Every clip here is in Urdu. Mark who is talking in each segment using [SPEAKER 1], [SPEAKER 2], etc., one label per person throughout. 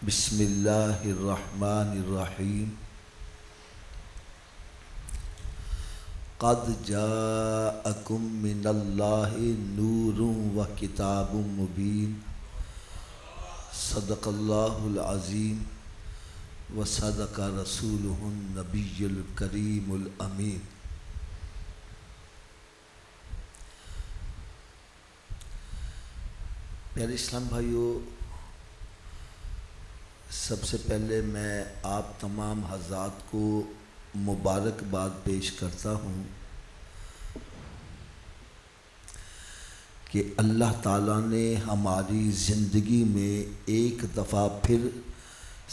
[SPEAKER 1] بسم اللہ الرحمن الرحیم قد جاءکم من اللہ نور و کتاب مبین صدق اللہ العظیم و صدق رسولہ النبی الکریم الامین۔ پیارے اسلام بھائیو، سب سے پہلے میں آپ تمام حضرات کو مبارکباد پیش کرتا ہوں کہ اللہ تعالیٰ نے ہماری زندگی میں ایک دفعہ پھر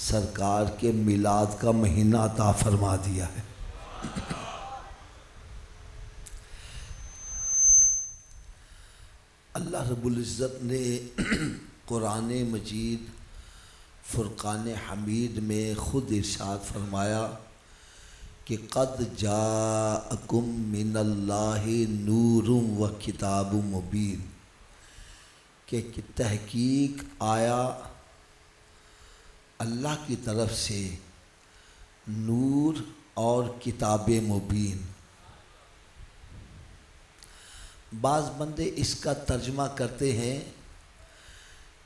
[SPEAKER 1] سرکار کے میلاد کا مہینہ عطا فرما دیا ہے۔ اللہ رب العزت نے قرآن مجید فرقان حمید میں خود ارشاد فرمایا کہ قد جاءکم من اللہ نور و کتاب مبین، کہ تحقیق آیا اللہ کی طرف سے نور اور کتاب مبین۔ بعض بندے اس کا ترجمہ کرتے ہیں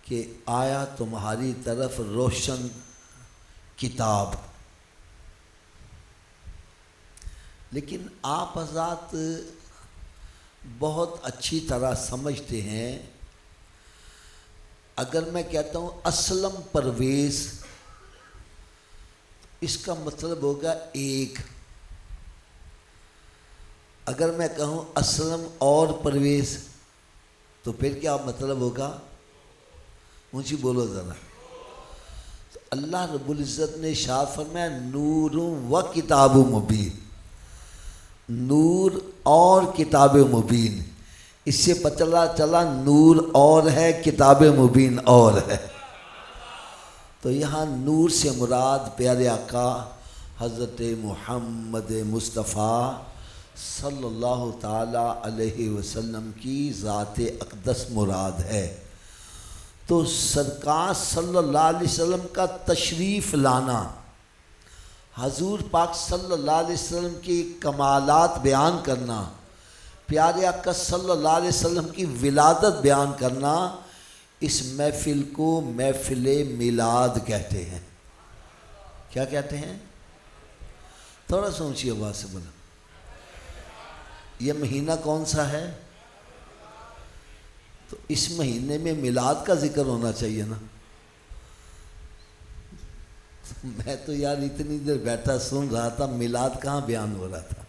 [SPEAKER 1] کہ آیا تمہاری طرف روشن کتاب، لیکن آپ حضرات بہت اچھی طرح سمجھتے ہیں، اگر میں کہتا ہوں اسلم پرویز، اس کا مطلب ہوگا ایک۔ اگر میں کہوں اسلم اور پرویز تو پھر کیا مطلب ہوگا؟ اونچی بولو ذرا۔ تو اللہ رب العزت نے ارشاد فرمایا نور و کتاب مبین، نور اور کتاب مبین۔ اس سے پتہ چلا نور اور ہے، کتاب مبین اور ہے۔ تو یہاں نور سے مراد پیارے آقا حضرت محمد مصطفیٰ صلی اللہ تعالیٰ علیہ وسلم کی ذات اقدس مراد ہے۔ تو سرکار صلی اللہ علیہ وسلم کا تشریف لانا، حضور پاک صلی اللہ علیہ وسلم کی کمالات بیان کرنا، پیارے آقا صلی اللہ علیہ وسلم کی ولادت بیان کرنا، اس محفل کو محفل میلاد کہتے ہیں۔ کیا کہتے ہیں؟ تھوڑا سا اونچی آواز سے بولا۔ یہ مہینہ کون سا ہے؟ تو اس مہینے میں میلاد کا ذکر ہونا چاہیے نا۔ میں تو یار اتنی دیر بیٹھا سن رہا تھا، میلاد کہاں بیان ہو رہا تھا۔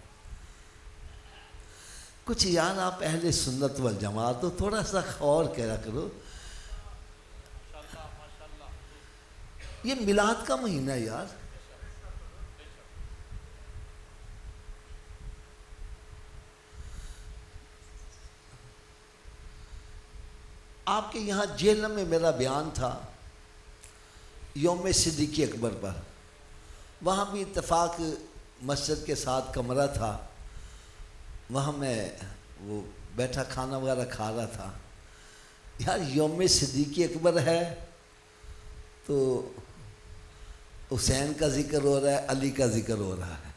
[SPEAKER 1] کچھ یار آپ اہل سنت والجماعت ہو، تھوڑا سا غور کیا کرو۔ یہ میلاد کا مہینہ یار، آپ کے یہاں جہلم میں میرا بیان تھا یوم صدیق اکبر پر، وہاں بھی اتفاق مسجد کے ساتھ کمرہ تھا، وہاں میں وہ بیٹھا کھانا وغیرہ کھا رہا تھا۔ یار یوم صدیق اکبر ہے تو حسین کا ذکر ہو رہا ہے، علی کا ذکر ہو رہا ہے۔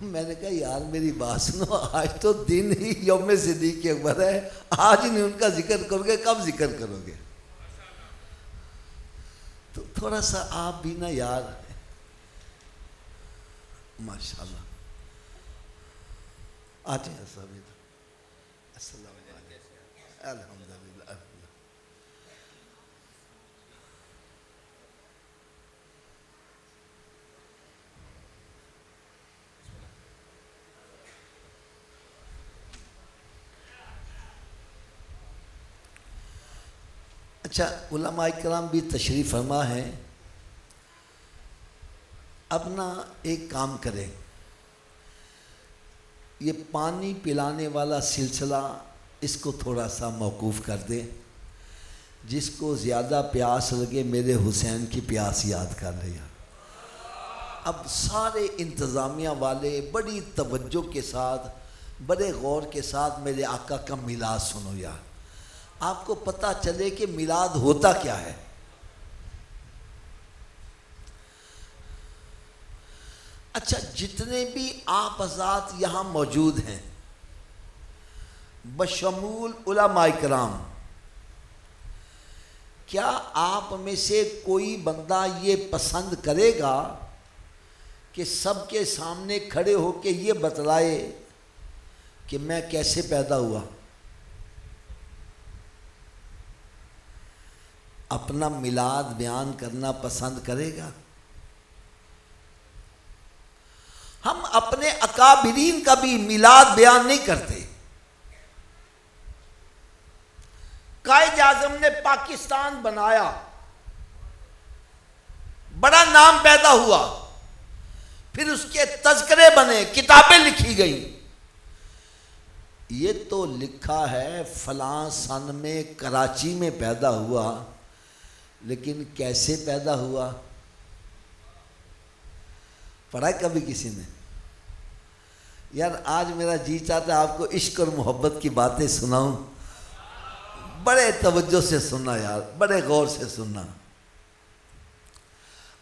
[SPEAKER 1] میں نے کہا یار میری بات سنو، آج تو دن ہی یوم صدیق اکبر ہے، آج نہیں ان کا ذکر کرو گے، کب ذکر کرو گے؟ تو تھوڑا سا آپ بھی نا یار، ماشاءاللہ آتے ہیں صاحب۔ السلام علیکم، الحمدللہ۔ اچھا، علماء کرام بھی تشریف فرما ہیں۔ اب نا ایک کام کریں، یہ پانی پلانے والا سلسلہ اس کو تھوڑا سا موقوف کر دیں۔ جس کو زیادہ پیاس لگے میرے حسین کی پیاس یاد کر لے یار۔ اب سارے انتظامیہ والے بڑی توجہ کے ساتھ، بڑے غور کے ساتھ میرے آقا کا میلاد سنو یار، آپ کو پتہ چلے کہ میلاد ہوتا کیا ہے۔ اچھا، جتنے بھی آپ حضرات یہاں موجود ہیں بشمول علماء کرام، کیا آپ میں سے کوئی بندہ یہ پسند کرے گا کہ سب کے سامنے کھڑے ہو کے یہ بتلائے کہ میں کیسے پیدا ہوا؟ اپنا میلاد بیان کرنا پسند کرے گا؟ ہم اپنے اکابرین کا بھی میلاد بیان نہیں کرتے۔ قائد اعظم نے پاکستان بنایا، بڑا نام پیدا ہوا، پھر اس کے تذکرے بنے، کتابیں لکھی گئیں۔ یہ تو لکھا ہے فلاں سن میں کراچی میں پیدا ہوا، لیکن کیسے پیدا ہوا پڑھا کبھی کسی نے؟ یار آج میرا جی چاہتا ہے آپ کو عشق اور محبت کی باتیں سناؤں، بڑے توجہ سے سننا یار، بڑے غور سے سننا۔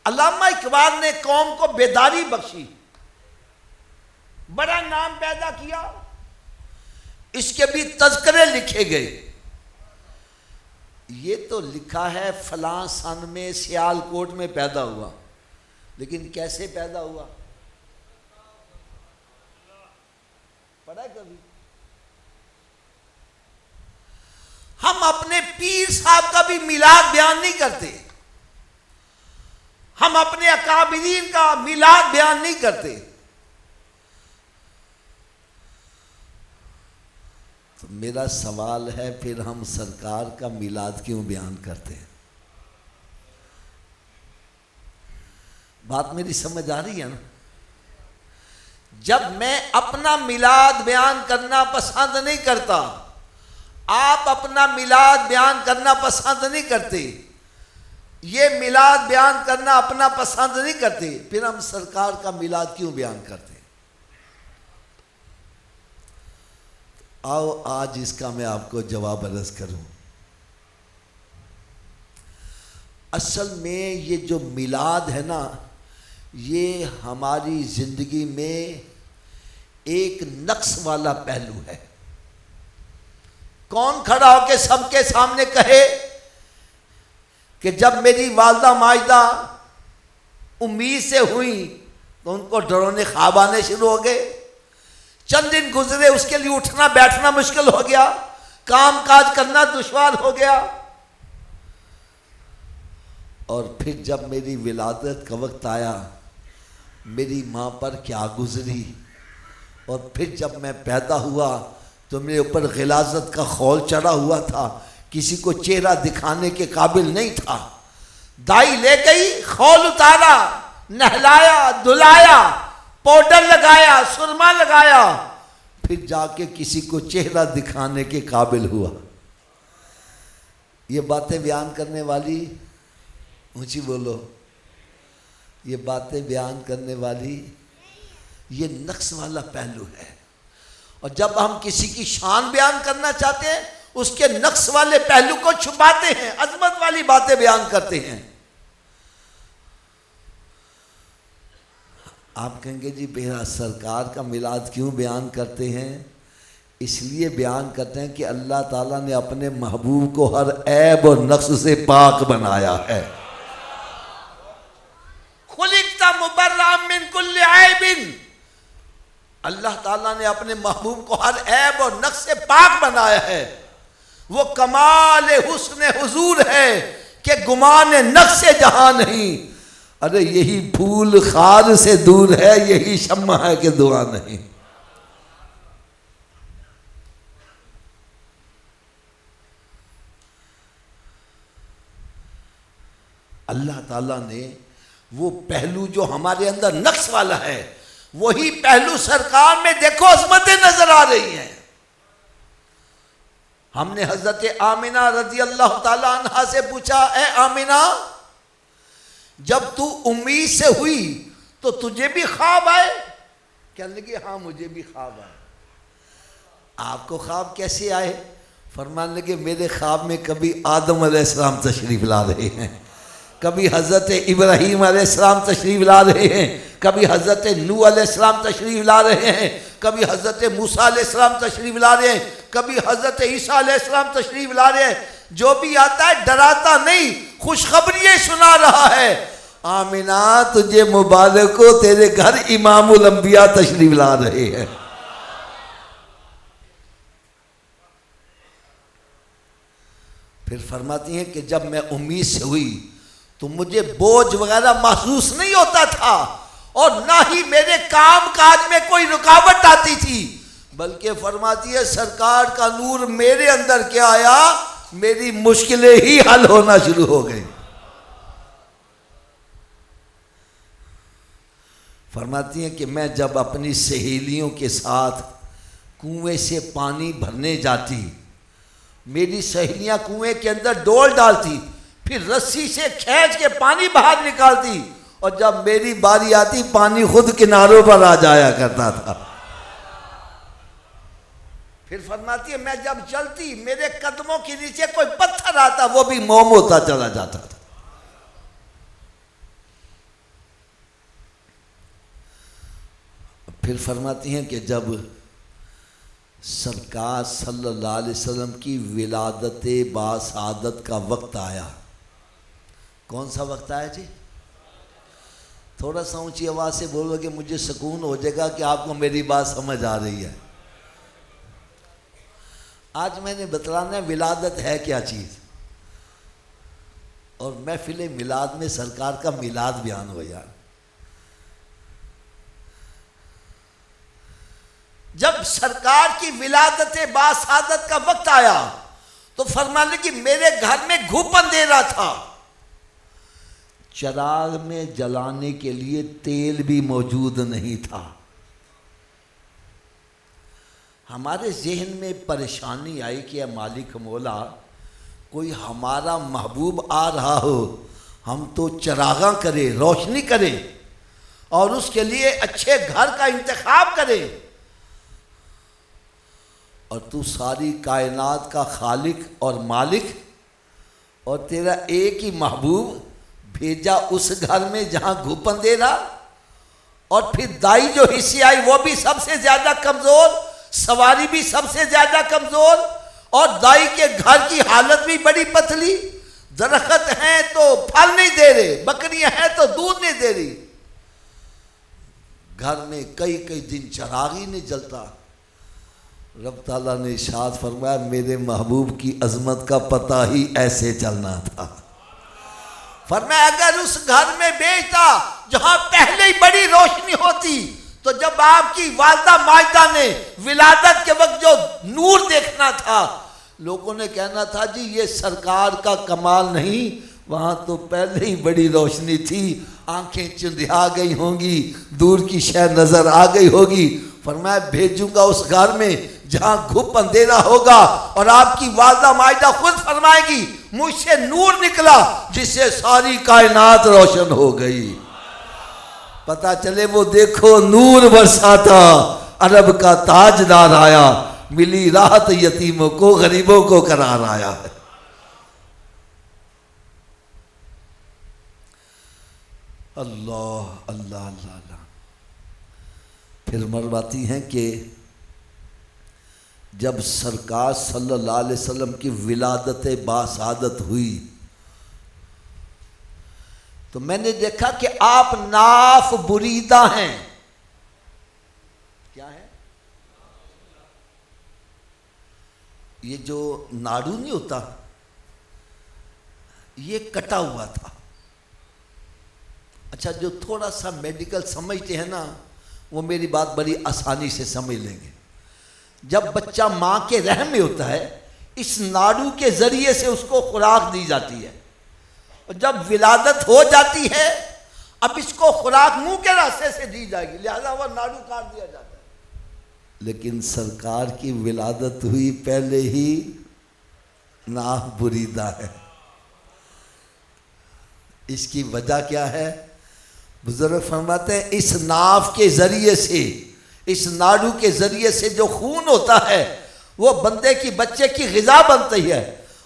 [SPEAKER 1] علامہ اقبال نے قوم کو بیداری بخشی، بڑا نام پیدا کیا، اس کے بھی تذکرے لکھے گئے۔ یہ تو لکھا ہے فلاں سن میں سیال کوٹ میں پیدا ہوا، لیکن کیسے پیدا ہوا پڑھا ہے کبھی؟ ہم اپنے پیر صاحب کا بھی میلاد بیان نہیں کرتے، ہم اپنے اکابرین کا میلاد بیان نہیں کرتے۔ تو میرا سوال ہے پھر ہم سرکار کا میلاد کیوں بیان کرتے ہیں؟ بات میری سمجھ آ رہی ہے نا؟ جب میں اپنا میلاد بیان کرنا پسند نہیں کرتا، آپ اپنا میلاد بیان کرنا پسند نہیں کرتے، یہ میلاد بیان کرنا اپنا پسند نہیں کرتے، پھر ہم سرکار کا میلاد کیوں بیان کرتے؟ آؤ آج اس کا میں آپ کو جواب عرض کروں۔ اصل میں یہ جو میلاد ہے نا، یہ ہماری زندگی میں ایک نقص والا پہلو ہے۔ کون کھڑا ہو کے سب کے سامنے کہے کہ جب میری والدہ ماجدہ امید سے ہوئی تو ان کو ڈرونے خواب آنے شروع ہو گئے، چند دن گزرے اس کے لیے اٹھنا بیٹھنا مشکل ہو گیا، کام کاج کرنا دشوار ہو گیا، اور پھر جب میری ولادت کا وقت آیا میری ماں پر کیا گزری، اور پھر جب میں پیدا ہوا تو میرے اوپر غلاظت کا خول چڑھا ہوا تھا، کسی کو چہرہ دکھانے کے قابل نہیں تھا، دائی لے گئی، خول اتارا، نہلایا دھلایا، پاؤڈر لگایا، سرما لگایا، پھر جا کے کسی کو چہرہ دکھانے کے قابل ہوا۔ یہ باتیں بیان کرنے والی اونچی بولو، یہ باتیں بیان کرنے والی یہ نقص والا پہلو ہے۔ اور جب ہم کسی کی شان بیان کرنا چاہتے ہیں اس کے نقص والے پہلو کو چھپاتے ہیں، عظمت والی باتیں بیان کرتے ہیں۔ آپ کہیں گے جی میرا سرکار کا میلاد کیوں بیان کرتے ہیں؟ اس لیے بیان کرتے ہیں کہ اللہ تعالیٰ نے اپنے محبوب کو ہر عیب اور نقص سے پاک بنایا ہے۔ خلقت مبرأ من کل عیب، اللہ تعالیٰ نے اپنے محبوب کو ہر عیب اور نقص سے پاک بنایا ہے۔ وہ کمال حسن حضور ہے کہ گمان نقص سے جہاں نہیں، ارے یہی پھول خار سے دور ہے، یہی شمع ہے کہ دعا نہیں۔ اللہ تعالیٰ نے وہ پہلو جو ہمارے اندر نقص والا ہے وہی پہلو سرکار میں دیکھو عظمتیں نظر آ رہی ہیں۔ ہم نے حضرت آمنہ رضی اللہ تعالی عنہا سے پوچھا، اے آمنہ جب تو امید سے ہوئی تو تجھے بھی خواب آئے؟ کہنے لگی ہاں مجھے بھی خواب آئے۔ آپ کو خواب کیسے آئے؟ فرمانے لگے میرے خواب میں کبھی آدم علیہ السلام تشریف لا رہے ہیں، کبھی حضرت ابراہیم علیہ السلام تشریف لا رہے ہیں، کبھی حضرت نوح علیہ السلام تشریف لا رہے ہیں، کبھی حضرت موسیٰ علیہ السلام تشریف لا رہے ہیں، کبھی حضرت عیسیٰ علیہ السلام تشریف لا رہے ہیں۔ جو بھی آتا ہے ڈراتا نہیں، خوشخبریاں سنا رہا ہے۔ آمینہ تجھے مبارک ہو، تیرے گھر امام الانبیاء تشریف لا رہے ہیں۔ پھر فرماتی ہیں کہ جب میں امید سے ہوئی تو مجھے بوجھ وغیرہ محسوس نہیں ہوتا تھا، اور نہ ہی میرے کام کاج میں کوئی رکاوٹ آتی تھی، بلکہ فرماتی ہے سرکار کا نور میرے اندر کیا آیا، میری مشکلیں ہی حل ہونا شروع ہو گئی۔ فرماتی ہیں کہ میں جب اپنی سہیلیوں کے ساتھ کنویں سے پانی بھرنے جاتی، میری سہیلیاں کنویں کے اندر ڈول ڈالتی، پھر رسی سے کھینچ کے پانی باہر نکالتی، اور جب میری باری آتی پانی خود کناروں پر آ جایا کرتا تھا۔ پھر فرماتی ہے میں جب چلتی میرے قدموں کے نیچے کوئی پتھر آتا وہ بھی موم ہوتا چلا جاتا تھا۔ پھر فرماتی ہیں کہ جب سرکار صلی اللہ علیہ وسلم کی ولادت باسعادت کا وقت آیا، کون سا وقت آیا جی؟ تھوڑا سا اونچی آواز سے بولو کہ مجھے سکون ہو جائے گا کہ آپ کو میری بات سمجھ آ رہی ہے۔ آج میں نے بتلانا ہے ولادت ہے کیا چیز، اور محفل میلاد میں سرکار کا میلاد بیان ہو یار۔ جب سرکار کی ولادت باسعادت کا وقت آیا تو فرمانے کہ میرے گھر میں گھوپ اندھیرا تھا، چراغ میں جلانے کے لیے تیل بھی موجود نہیں تھا۔ ہمارے ذہن میں پریشانی آئی کہ اے مالک مولا، کوئی ہمارا محبوب آ رہا ہو، ہم تو چراغاں کرے، روشنی کرے، اور اس کے لیے اچھے گھر کا انتخاب کرے، اور تو ساری کائنات کا خالق اور مالک، اور تیرا ایک ہی محبوب بھیجا اس گھر میں جہاں گھوپ اندھیرا، اور پھر دائی جو حصے آئی وہ بھی سب سے زیادہ کمزور، سواری بھی سب سے زیادہ کمزور، اور دائی کے گھر کی حالت بھی بڑی پتلی، درخت ہیں تو پھل نہیں دے رہے، بکریاں ہیں تو دودھ نہیں دے رہی، گھر میں کئی کئی دن چراغ ہی نہیں جلتا۔ رب تعالیٰ نے ارشاد فرمایا میرے محبوب کی عظمت کا پتہ ہی ایسے چلنا تھا۔ فرمایا اگر اس گھر میں بیچتا جہاں پہلے ہی بڑی روشنی ہوتی، تو جب آپ کی والدہ ماجدہ نے ولادت کے وقت جو نور دیکھنا تھا، لوگوں نے کہنا تھا جی یہ سرکار کا کمال نہیں، وہاں تو پہلے ہی بڑی روشنی تھی، آنکھیں چندھیا گئی ہوں گی، دور کی شے نظر آ گئی ہوگی۔ فرمایا بھیجوں گا اس گھر میں جہاں گھپ اندھیرا ہوگا، اور آپ کی والدہ ماجدہ خود فرمائے گی مجھ سے نور نکلا جس سے ساری کائنات روشن ہو گئی۔ پتہ چلے وہ دیکھو نور برساتا، عرب کا تاجدار آیا، ملی راحت یتیموں کو، غریبوں کو قرار آیا ہے۔ اللہ اللہ اللہ اللہ۔ پھر مرواتی ہیں کہ جب سرکار صلی اللہ علیہ وسلم کی ولادت باسعادت ہوئی تو میں نے دیکھا کہ آپ ناف بریدہ ہیں۔ کیا ہے یہ جو ناڑو نہیں ہوتا، یہ کٹا ہوا تھا۔ اچھا جو تھوڑا سا میڈیکل سمجھتے ہیں نا وہ میری بات بڑی آسانی سے سمجھ لیں گے۔ جب بچہ ماں کے رحم میں ہوتا ہے، اس ناڑو کے ذریعے سے اس کو خوراک دی جاتی ہے، اور جب ولادت ہو جاتی ہے اب اس کو خوراک منہ کے راستے سے دی جائے گی، لہذا وہ ناڑو کاٹ دیا جاتا ہے۔ لیکن سرکار کی ولادت ہوئی پہلے ہی ناف بریدہ ہے۔ اس کی وجہ کیا ہے؟ بزرگ فرماتے ہیں اس ناف کے ذریعے سے، اس ناڑو کے ذریعے سے جو خون ہوتا ہے وہ بندے کی بچے کی غذا بنتی ہے،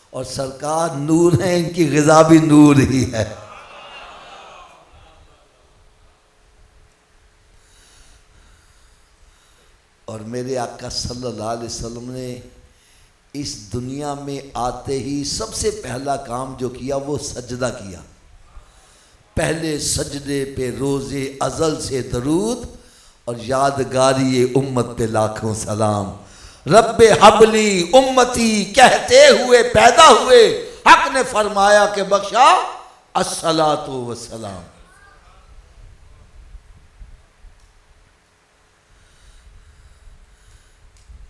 [SPEAKER 1] اور سرکار نور ہیں، ان کی غذا بھی نور ہی ہے۔ اور میرے آقا صلی اللہ علیہ وسلم نے اس دنیا میں آتے ہی سب سے پہلا کام جو کیا وہ سجدہ کیا. پہلے سجدے پہ روز ازل سے درود اور یادگاری امت پہ لاکھوں سلام. رب حبلی امتی کہتے ہوئے پیدا ہوئے، حق نے فرمایا کہ بخشا الصلاۃ والسلام.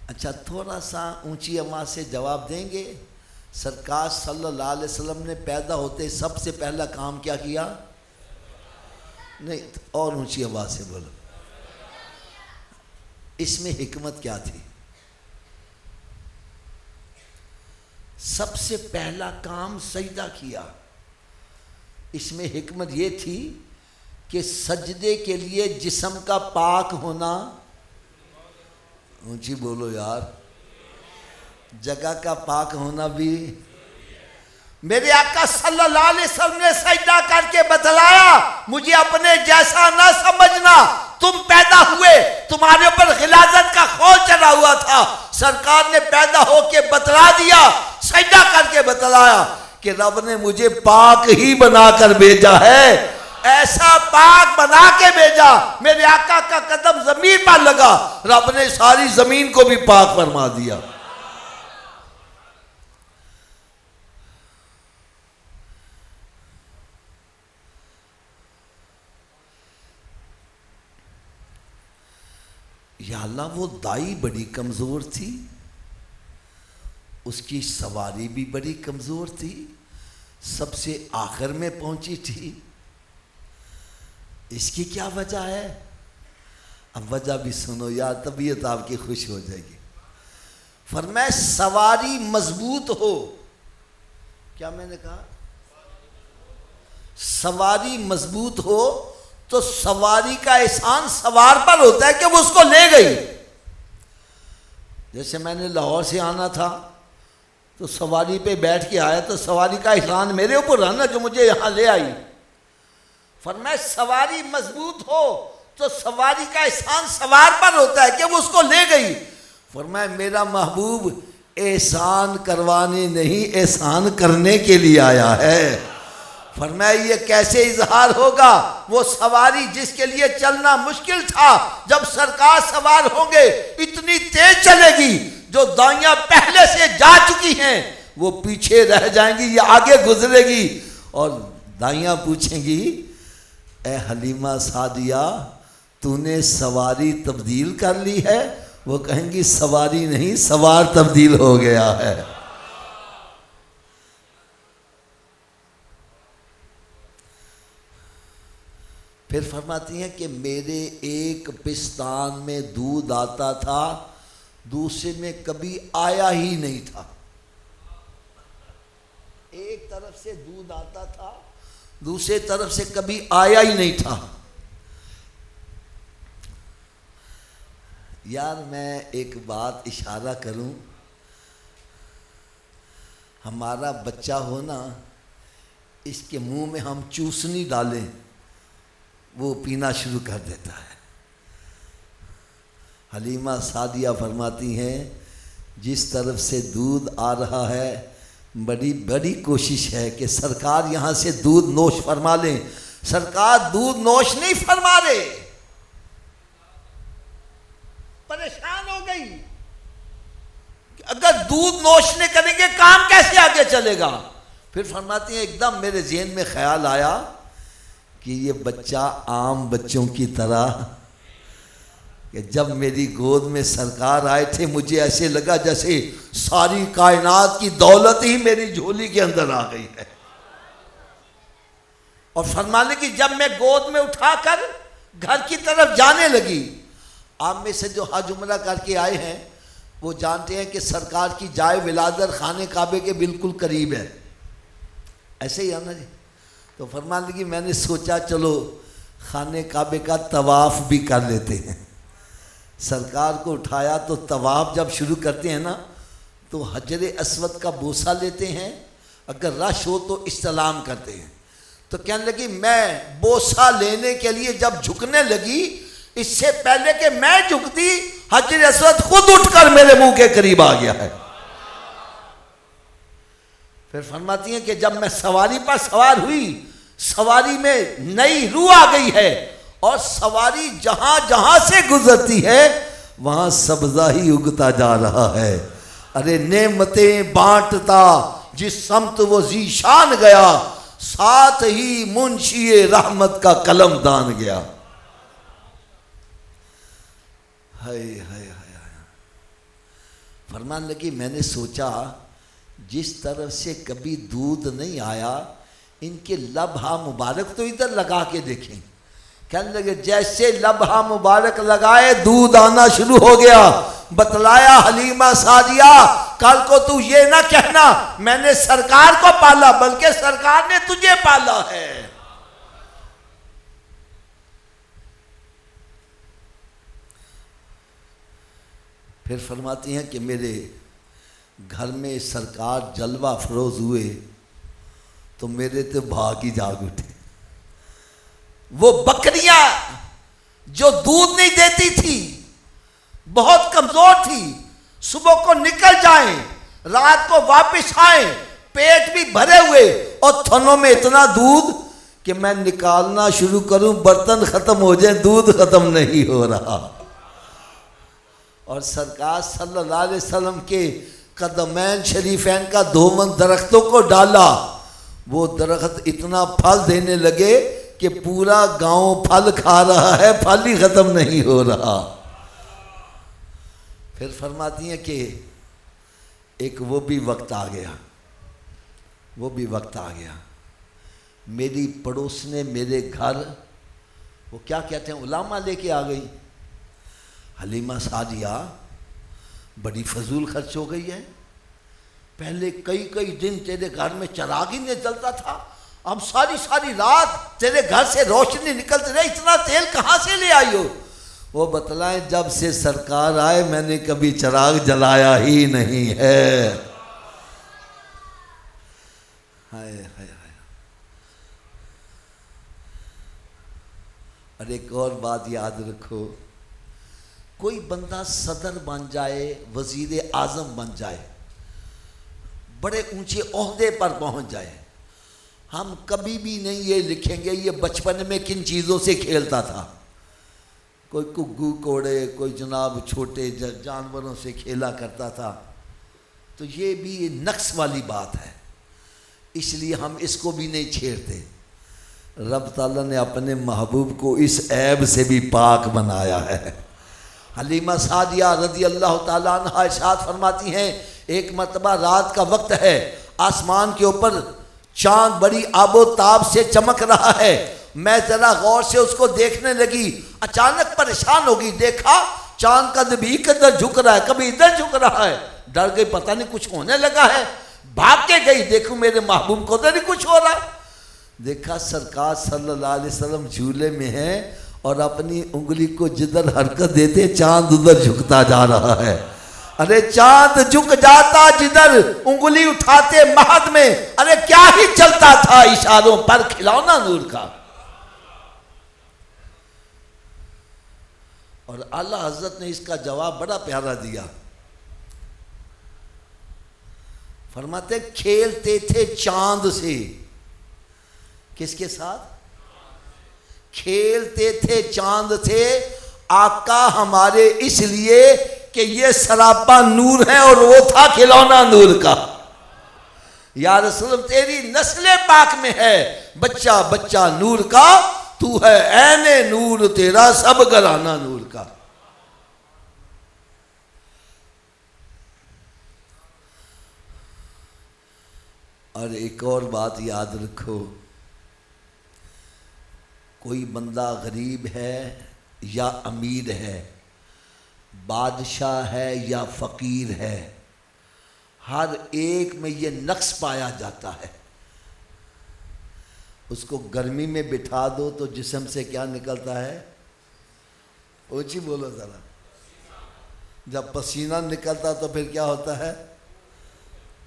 [SPEAKER 1] اچھا تھوڑا سا اونچی آواز سے جواب دیں گے؟ سرکار صلی اللہ علیہ وسلم نے پیدا ہوتے سب سے پہلا کام کیا کیا؟ نہیں اور اونچی آواز سے بولو. اس میں حکمت کیا تھی؟ سب سے پہلا کام سجدہ کیا. اس میں حکمت یہ تھی کہ سجدے کے لیے جسم کا پاک ہونا، اونچی بولو یار، جگہ کا پاک ہونا بھی. میرے آقا صلی اللہ علیہ وسلم نے سجدہ کر کے بتلایا مجھے اپنے جیسا نہ سمجھنا، تم پیدا ہوئے تمہارے اوپر غلاظت کا خول چڑھا ہوا تھا. سرکار نے پیدا ہو کے بتلا دیا، سجدہ کر کے بتلایا کہ رب نے مجھے پاک ہی بنا کر بھیجا ہے، ایسا پاک بنا کے بھیجا. میرے آقا کا قدم زمین پر لگا، رب نے ساری زمین کو بھی پاک فرما دیا. یا اللہ وہ دائی بڑی کمزور تھی، اس کی سواری بھی بڑی کمزور تھی، سب سے آخر میں پہنچی تھی. اس کی کیا وجہ ہے؟ اب وجہ بھی سنو یار، طبیعت آپ کی خوش ہو جائے گی. فرمایا سواری مضبوط ہو. کیا میں نے کہا؟ سواری مضبوط ہو تو سواری کا احسان سوار پر ہوتا ہے کہ وہ اس کو لے گئی. جیسے میں نے لاہور سے آنا تھا تو سواری پہ بیٹھ کے آیا تو سواری کا احسان میرے اوپر رہا نا جو مجھے یہاں لے آئی. فرمایا سواری مضبوط ہو تو سواری کا احسان سوار پر ہوتا ہے کہ وہ اس کو لے گئی. فرمایا میرا محبوب احسان کروانے نہیں احسان کرنے کے لیے آیا ہے. فرمایا یہ کیسے اظہار ہوگا؟ وہ سواری جس کے لیے چلنا مشکل تھا جب سرکار سوار ہوں گے اتنی تیز چلے گی، جو دائیاں پہلے سے جا چکی ہیں وہ پیچھے رہ جائیں گی، یہ آگے گزرے گی. اور دائیاں پوچھیں گی اے حلیمہ سعدیہ تو نے سواری تبدیل کر لی ہے؟ وہ کہیں گی سواری نہیں سوار تبدیل ہو گیا ہے. پھر فرماتی ہیں کہ میرے ایک پستان میں دودھ آتا تھا، دوسرے میں کبھی آیا ہی نہیں تھا. ایک طرف سے دودھ آتا تھا، دوسرے طرف سے کبھی آیا ہی نہیں تھا. یار میں ایک بات اشارہ کروں، ہمارا بچہ ہو نا، اس کے منہ میں ہم چوسنی ڈالیں وہ پینا شروع کر دیتا ہے. حلیمہ سعدیہ فرماتی ہیں جس طرف سے دودھ آ رہا ہے بڑی کوشش ہے کہ سرکار یہاں سے دودھ نوش فرما لیں. سرکار دودھ نوش نہیں فرما رہے، پریشان ہو گئی کہ اگر دودھ نوش نہیں کریں گے کام کیسے آگے چلے گا. پھر فرماتی ہیں ایک دم میرے ذہن میں خیال آیا کہ یہ بچہ عام بچوں کی طرح، کہ جب میری گود میں سرکار آئے تھے مجھے ایسے لگا جیسے ساری کائنات کی دولت ہی میری جھولی کے اندر آ گئی ہے. اور فرمانے کی جب میں گود میں اٹھا کر گھر کی طرف جانے لگی، آپ میں سے جو حج عمرہ کر کے آئے ہیں وہ جانتے ہیں کہ سرکار کی جائے ولادت خانے کعبے کے بالکل قریب ہے، ایسے ہی ہے نا جی. تو فرمانے لگی میں نے سوچا چلو خانے کعبے کا طواف بھی کر لیتے ہیں. سرکار کو اٹھایا تو طواف جب شروع کرتے ہیں نا تو حجر اسود کا بوسہ لیتے ہیں، اگر رش ہو تو استلام کرتے ہیں. تو کہنے لگی میں بوسہ لینے کے لیے جب جھکنے لگی، اس سے پہلے کہ میں جھکتی حجر اسود خود اٹھ کر میرے منہ کے قریب آ گیا ہے۔ پھر فرماتی ہیں کہ جب میں سواری پر سوار ہوئی، سواری میں نئی روح آ گئی ہے، اور سواری جہاں جہاں سے گزرتی ہے وہاں سبزہ ہی اگتا جا رہا ہے۔ ارے نعمتیں بانٹتا جس سمت وہ ذیشان گیا، ساتھ ہی منشی رحمت کا قلم دان گیا۔ ہائے ہائے ہائے، فرمان لگی میں نے سوچا جس طرف سے کبھی دودھ نہیں آیا، ان کے لبھا مبارک تو ادھر لگا کے دیکھیں۔ کہنے لگے جیسے لبھا مبارک لگائے دودھ آنا شروع ہو گیا۔ بتلایا حلیمہ سعدیہ کل کو تو یہ نہ کہنا میں نے سرکار کو پالا، بلکہ سرکار نے تجھے پالا ہے۔ پھر فرماتی ہیں کہ میرے گھر میں سرکار جلوہ افروز ہوئے تو میرے تو بھاگ ہی جاگ اٹھے۔ وہ بکریاں جو دودھ نہیں دیتی تھی، بہت کمزور تھی، صبح کو نکل جائیں رات کو واپس آئیں، پیٹ بھی بھرے ہوئے اور تھنوں میں اتنا دودھ کہ میں نکالنا شروع کروں برتن ختم ہو جائیں، دودھ ختم نہیں ہو رہا۔ اور سرکار صلی اللہ علیہ وسلم کے قدمین شریفین کا دھومن درختوں کو ڈالا، وہ درخت اتنا پھل دینے لگے کہ پورا گاؤں پھل کھا رہا ہے، پھل ہی ختم نہیں ہو رہا۔ پھر فرماتی ہیں کہ ایک وہ بھی وقت آ گیا، وہ بھی وقت آ گیا، میری پڑوس نے میرے گھر وہ کیا کہتے ہیں علامہ لے کے آ گئی۔ حلیمہ سعدیہ بڑی فضول خرچ ہو گئی ہے، پہلے کئی کئی دن تیرے گھر میں چراغ ہی نہیں جلتا تھا، اب ساری ساری رات تیرے گھر سے روشنی نکلتی رہی، اتنا تیل کہاں سے لے آئی ہو؟ وہ بتلائیں جب سے سرکار آئے میں نے کبھی چراغ جلایا ہی نہیں ہے۔ ہائے ہائے ہائے۔ اور ایک اور بات یاد رکھو، کوئی بندہ صدر بن جائے، وزیر اعظم بن جائے، بڑے اونچے عہدے پر پہنچ جائے، ہم کبھی بھی نہیں یہ لکھیں گے یہ بچپن میں کن چیزوں سے کھیلتا تھا۔ کوئی گگو کوڑے، کوئی جناب چھوٹے جانوروں سے کھیلا کرتا تھا، تو یہ بھی نقص والی بات ہے، اس لیے ہم اس کو بھی نہیں چھیڑتے۔ رب تعالیٰ نے اپنے محبوب کو اس عیب سے بھی پاک بنایا ہے۔ حلیمہ سعدیہ رضی اللہ تعالیٰ عنہ ارشاد فرماتی ہیں ایک مرتبہ رات کا وقت ہے، آسمان کے اوپر چاند بڑی آب و تاب سے چمک رہا ہے، میں ذرا غور سے اس کو دیکھنے لگی، اچانک پریشان ہوگی، دیکھا چاند کا بھی کدھر جھک رہا ہے، کبھی ادھر جھک رہا ہے، ڈر گئی پتہ نہیں کچھ ہونے لگا ہے، بھاگ کے گئی دیکھوں میرے محبوب کو ادھر ہی کچھ ہو رہا ہے، دیکھا سرکار صلی اللہ علیہ وسلم جھولے میں ہیں اور اپنی انگلی کو جدھر حرکت دیتے چاند ادھر جھکتا جا رہا ہے۔ ارے چاند جھک جاتا جدھر انگلی اٹھاتے مہد میں، ارے کیا ہی چلتا تھا اشاروں پر کھلونا نور کا۔ اور اعلیٰ حضرت نے اس کا جواب بڑا پیارا دیا، فرماتے کھیلتے تھے چاند سے، کس کے ساتھ؟ کھیلتے تھے چاند سے، آقا ہمارے اس لیے کہ یہ سراپا نور ہے اور وہ تھا کھلونا نور کا۔ یا رسول اللہ تیری نسل پاک میں ہے بچہ بچہ نور کا، تو ہے عین نور تیرا سب گھرانہ نور کا۔ اور ایک اور بات یاد رکھو، کوئی بندہ غریب ہے یا امیر ہے، بادشاہ ہے یا فقیر ہے، ہر ایک میں یہ نقص پایا جاتا ہے۔ اس کو گرمی میں بٹھا دو تو جسم سے کیا نکلتا ہے؟ اونچی بولو ذرا۔ جب پسینہ نکلتا تو پھر کیا ہوتا ہے؟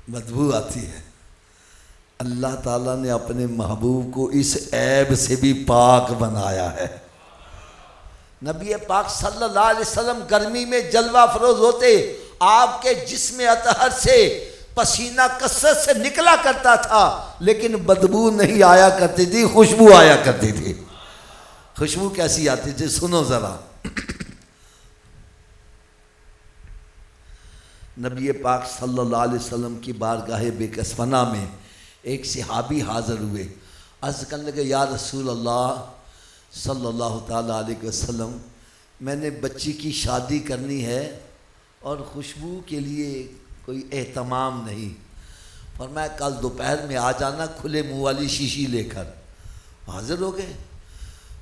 [SPEAKER 1] بدبو آتی ہے۔ اللہ تعالیٰ نے اپنے محبوب کو اس عیب سے بھی پاک بنایا ہے۔ نبی پاک صلی اللہ علیہ وسلم گرمی میں جلوہ فروز ہوتے، آپ کے جسم اطہر سے پسینہ کثرت سے نکلا کرتا تھا، لیکن بدبو نہیں آیا کرتی تھی، خوشبو آیا کرتی تھی۔ خوشبو کیسی آتی تھی سنو ذرا۔ نبی پاک صلی اللہ علیہ وسلم کی بارگاہ بکسفنا میں ایک صحابی حاضر ہوئے، عرض کرنے لگے یا رسول اللہ صلی اللہ تعالیٰ علیہ وسلم، میں نے بچی کی شادی کرنی ہے اور خوشبو کے لیے کوئی اہتمام نہیں۔ فرمایا کل دوپہر میں آ جانا کھلے منہ والی شیشی لے کر۔ حاضر ہو گئے۔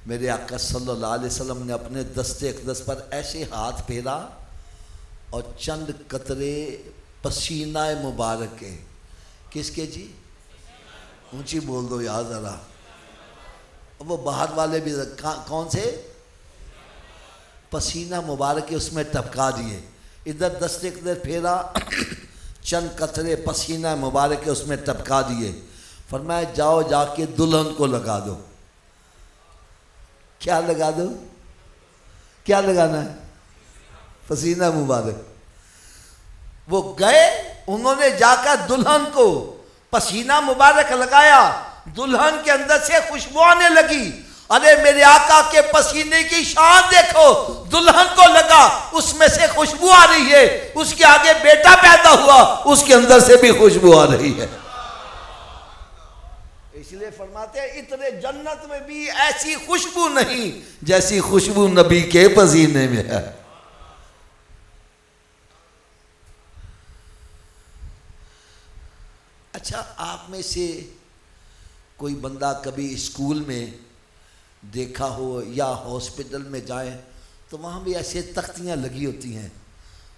[SPEAKER 1] میرے آقا صلی اللہ علیہ وسلم نے اپنے دست اقدس پر ایسے ہاتھ پھیرا اور چند قطرے پسینہ مبارک کے، کس کے جی؟ اونچی بول دو یار ذرا، وہ باہر والے بھی کون سے؟ پسینہ مبارک کے اس میں ٹپکا دیے، ادھر دست اقدس پھیرا، چند قطرے پسینہ مبارک کے اس میں ٹپکا دیے۔ فرمایا جاؤ جا کے دلہن کو لگا دو۔ کیا لگا دو؟ کیا لگانا ہے؟ پسینہ مبارک۔ وہ گئے، انہوں نے جا کر دلہن کو پسینہ مبارک لگایا، دلہن کے اندر سے خوشبو آنے لگی۔ ارے میرے آقا کے پسینے کی شان دیکھو، دلہن کو لگا، اس میں سے خوشبو آ رہی ہے، اس کے آگے بیٹا پیدا ہوا، اس کے اندر سے بھی خوشبو آ رہی ہے۔ اس لیے فرماتے ہیں اتنے جنت میں بھی ایسی خوشبو نہیں جیسی خوشبو نبی کے پسینے میں ہے۔ اچھا، آپ میں سے کوئی بندہ کبھی اسکول میں دیکھا ہو یا ہاسپٹل میں جائیں تو وہاں بھی ایسے تختیاں لگی ہوتی ہیں،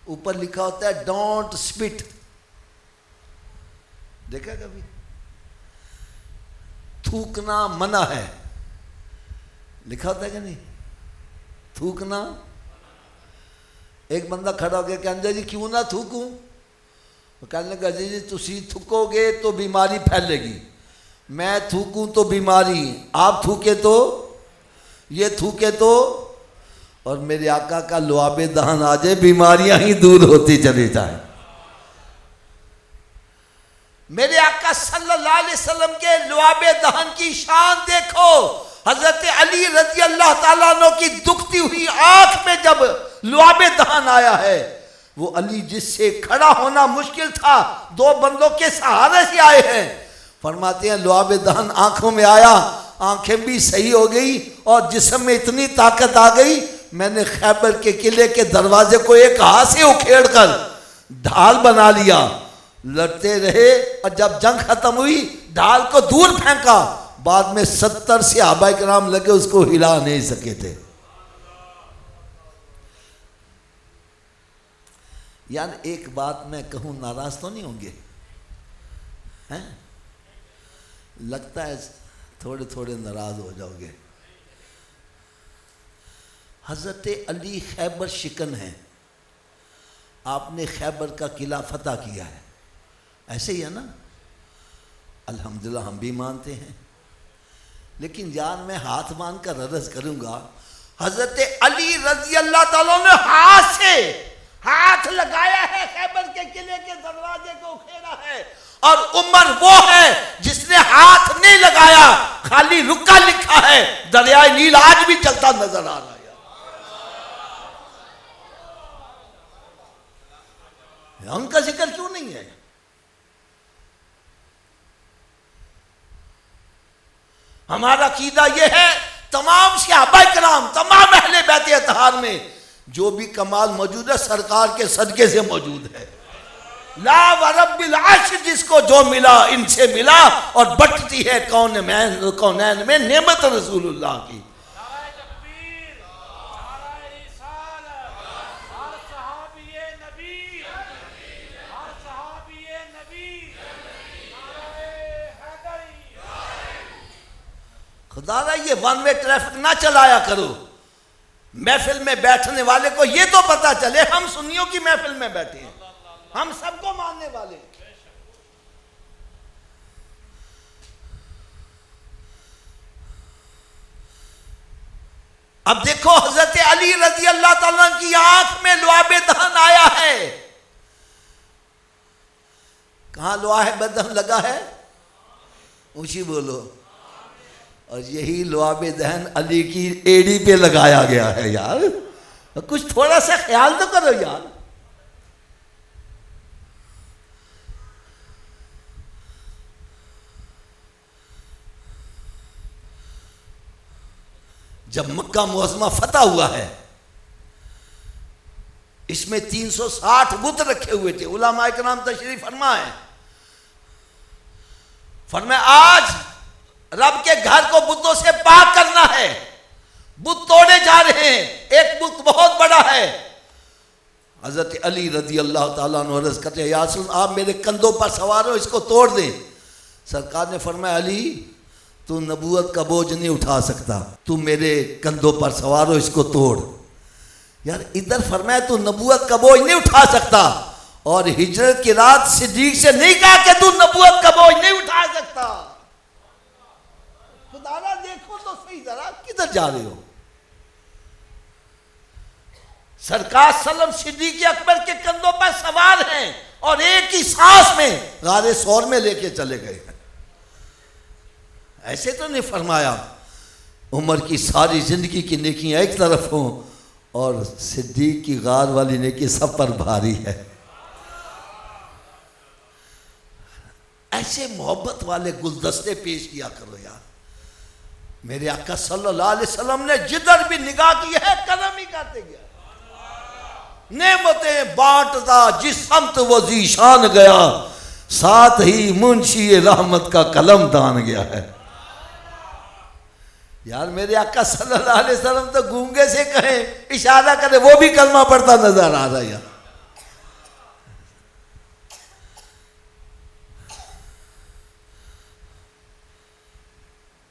[SPEAKER 1] اوپر لکھا ہوتا ہے ڈونٹ سپٹ، دیکھا کبھی؟ تھوکنا منع ہے، لکھا ہوتا ہے کہ نہیں؟ تھوکنا۔ ایک بندہ کھڑا ہو گیا کہ انجا جی کیوں نہ تھوکوں؟ وہ کہنے لگا جی تسی تھکو گے تو بیماری پھیلے گی، میں تھوکوں تو بیماری، آپ تھوکے تو یہ تھوکے تو، اور میرے آقا کا لعاب دہن آ جائے بیماریاں ہی دور ہوتی چلی جائیں۔ میرے آقا صلی اللہ علیہ وسلم کے لعاب دہن کی شان دیکھو۔ حضرت علی رضی اللہ تعالیٰ عنہ کی دکھتی ہوئی آنکھ میں جب لعاب دہن آیا ہے، وہ علی جس سے کھڑا ہونا مشکل تھا، دو بندوں کے سہارے سے آئے ہیں، فرماتے ہیں لعاب دہن آنکھوں میں آیا، آنکھیں بھی صحیح ہو گئی اور جسم میں اتنی طاقت آ گئی، میں نے خیبر کے قلعے کے دروازے کو ایک ہاتھ سے اکھیڑ کر ڈھال بنا لیا، لڑتے رہے، اور جب جنگ ختم ہوئی ڈھال کو دور پھینکا، بعد میں 70 صحابہ کرام لگے اس کو ہلا نہیں سکے تھے۔ یعنی ایک بات میں کہوں ناراض تو نہیں ہوں گے؟ لگتا ہے تھوڑے تھوڑے ناراض ہو جاؤ گے۔ حضرت علی خیبر شکن ہیں، آپ نے خیبر کا قلعہ فتح کیا ہے، ایسے ہی ہے نا؟ الحمدللہ ہم بھی مانتے ہیں، لیکن جان میں ہاتھ مان کر عرض کروں گا، حضرت علی رضی اللہ تعالیٰ نے ہاتھ سے ہاتھ لگایا ہے، خیبر کے قلعے کے دروازے کو کھیلا ہے، اور عمر وہ ہے جس نے ہاتھ نہیں لگایا، خالی رکا لکھا ہے، دریائے نیل آج بھی چلتا نظر آ رہا ہے۔ ان کا ذکر کیوں نہیں ہے؟ ہمارا عقیدہ یہ ہے تمام صحابہ کرام، تمام اہل بیت اطہار میں جو بھی کمال موجود ہے سرکار کے صدقے سے موجود ہے۔ لا ورب العرش جس کو جو ملا ان سے ملا، اور بٹتی ہے کونین میں نعمت رسول اللہ کی۔ خدا را یہ ون وے ٹریفک نہ چلایا کرو، محفل میں بیٹھنے والے کو یہ تو پتا چلے ہم سنیوں کی محفل میں بیٹھے ہیں، ہم سب کو ماننے والے ہیں۔ اب دیکھو حضرت علی رضی اللہ تعالیٰ کی آنکھ میں لعاب دہن آیا ہے. کہاں لعاب دہن لگا ہے؟ اونچی بولو. اور یہی لعاب دہن علی کی ایڑی پہ لگایا گیا ہے. یار کچھ تھوڑا سا خیال تو کرو یار. جب مکہ معظمہ فتح ہوا ہے اس میں 360 بت رکھے ہوئے تھے. علماء کرام تشریف فرما ہے. فرمایا آج رب کے گھر کو بتوں سے پاک کرنا ہے. بت توڑے جا رہے ہیں. ایک بت بہت بڑا ہے. حضرت علی رضی اللہ تعالیٰ عنہ عرض کرتے ہیں یا رسول اللہ آپ میرے کندھوں پر سوار ہو اس کو توڑ دیں. سرکار نے فرمایا علی تو نبوت کا بوجھ نہیں اٹھا سکتا, تو میرے کندھوں پر سوار ہو اس کو توڑ. یار ادھر فرمایا تو نبوت کا بوجھ نہیں اٹھا سکتا, اور ہجرت کی رات صدیق سے نہیں کہا کہ تو نبوت کا بوجھ نہیں اٹھا سکتا. خدا را دیکھو تو صحیح ذرا کدھر جا رہے ہو. سرکار صلی اللہ علیہ وسلم صدیق اکبر کے کندھوں پر سوار ہیں اور ایک ہی سانس میں غار ثور میں لے کے چلے گئے. ایسے تو نہیں فرمایا عمر کی ساری زندگی کی نیکیاں ایک طرف ہوں اور صدیق کی غار والی نیکی سب پر بھاری ہے. ایسے محبت والے گلدستے پیش کیا کرو یار. میرے آقا صلی اللہ علیہ وسلم نے جدھر بھی نگاہ کی ہے کرم ہی کرتے گیا. نعمتیں بانٹتا جس سمت وہ ذیشان گیا, ساتھ ہی منشی رحمت کا قلم دان گیا ہے. یار میرے آقا صلی اللہ علیہ وسلم تو گونگے سے کہیں اشارہ کرے وہ بھی کلمہ پڑھتا نظر آ رہا ہے. یار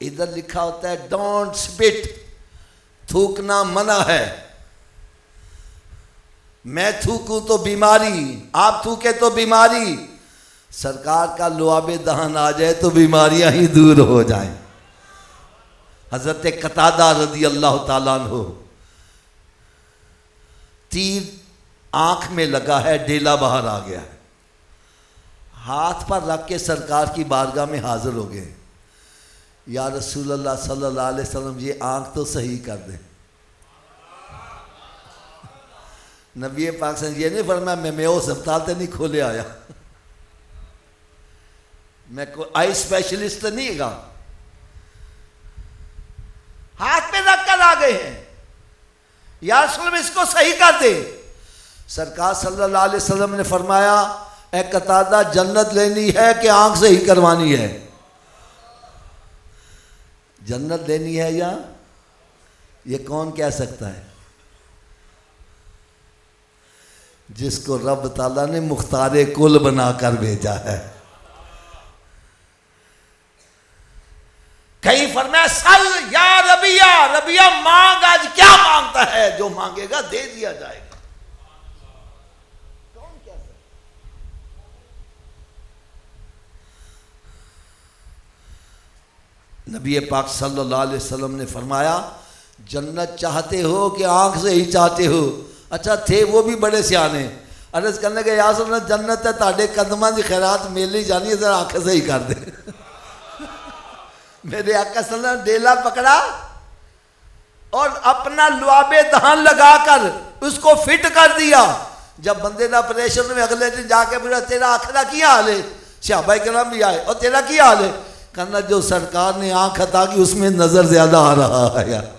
[SPEAKER 1] ادھر لکھا ہوتا ہے ڈونٹ سپٹ, تھوکنا منع ہے. میں تھوکوں تو بیماری, آپ تھوکے تو بیماری. سرکار کا لعاب دہن آ جائے تو بیماریاں ہی دور ہو جائیں. حضرت قتادہ رضی اللہ تعالیٰ عنہ تیر آنکھ میں لگا ہے, ڈیلا باہر آ گیا ہے. ہاتھ پر رکھ کے سرکار کی بارگاہ میں حاضر ہو گئے. یا رسول اللہ صلی اللہ علیہ وسلم یہ آنکھ تو صحیح کر دیں. نبی پاک سے یہ نہیں فرمایا میں اس ہسپتال سے نہیں کھولے آیا, میں کوئی آئی اسپیشلسٹ نہیں گا. ہاتھ پہ رکھ کر آ گئے ہیں یا رسول اللہ اس کو صحیح کر دے. سرکار صلی اللہ علیہ وسلم نے فرمایا اے قتادہ جنت لینی ہے کہ آنکھ صحیح کروانی ہے؟ جنت لینی ہے یا یہ کون کہہ سکتا ہے؟ جس کو رب تعالیٰ نے مختار کل بنا کر بھیجا ہے. کہیں فرمایا سل یا ربیہ, ربیہ مانگ آج کیا مانگتا ہے, جو مانگے گا دے دیا جائے گا. کون کہہ سکتا؟ نبی پاک صلی اللہ علیہ وسلم نے فرمایا جنت چاہتے ہو کہ آنکھ سے ہی چاہتے ہو؟ اچھا تھے وہ بھی بڑے سیانے, عرض کرنے کے یا رسول اللہ جنت ہے تاڑے قدمہ دی خیرات میلی جانی ہے, ذرا آنکھ سے ہی کر دے. میرے آقا صلی اللہ علیہ وسلم ڈیلا پکڑا اور اپنا لعاب دہن لگا کر اس کو فٹ کر دیا. جب بندے نے آپریشن میں اگلے دن جا کے پوچھا تیرا آنکھ کا کیا حال ہے, صحابہ کرام بھی آئے اور تیرا کیا حال ہے, کہنا جو سرکار نے آنکھ عطا کی اس میں نظر زیادہ آ رہا ہے. یار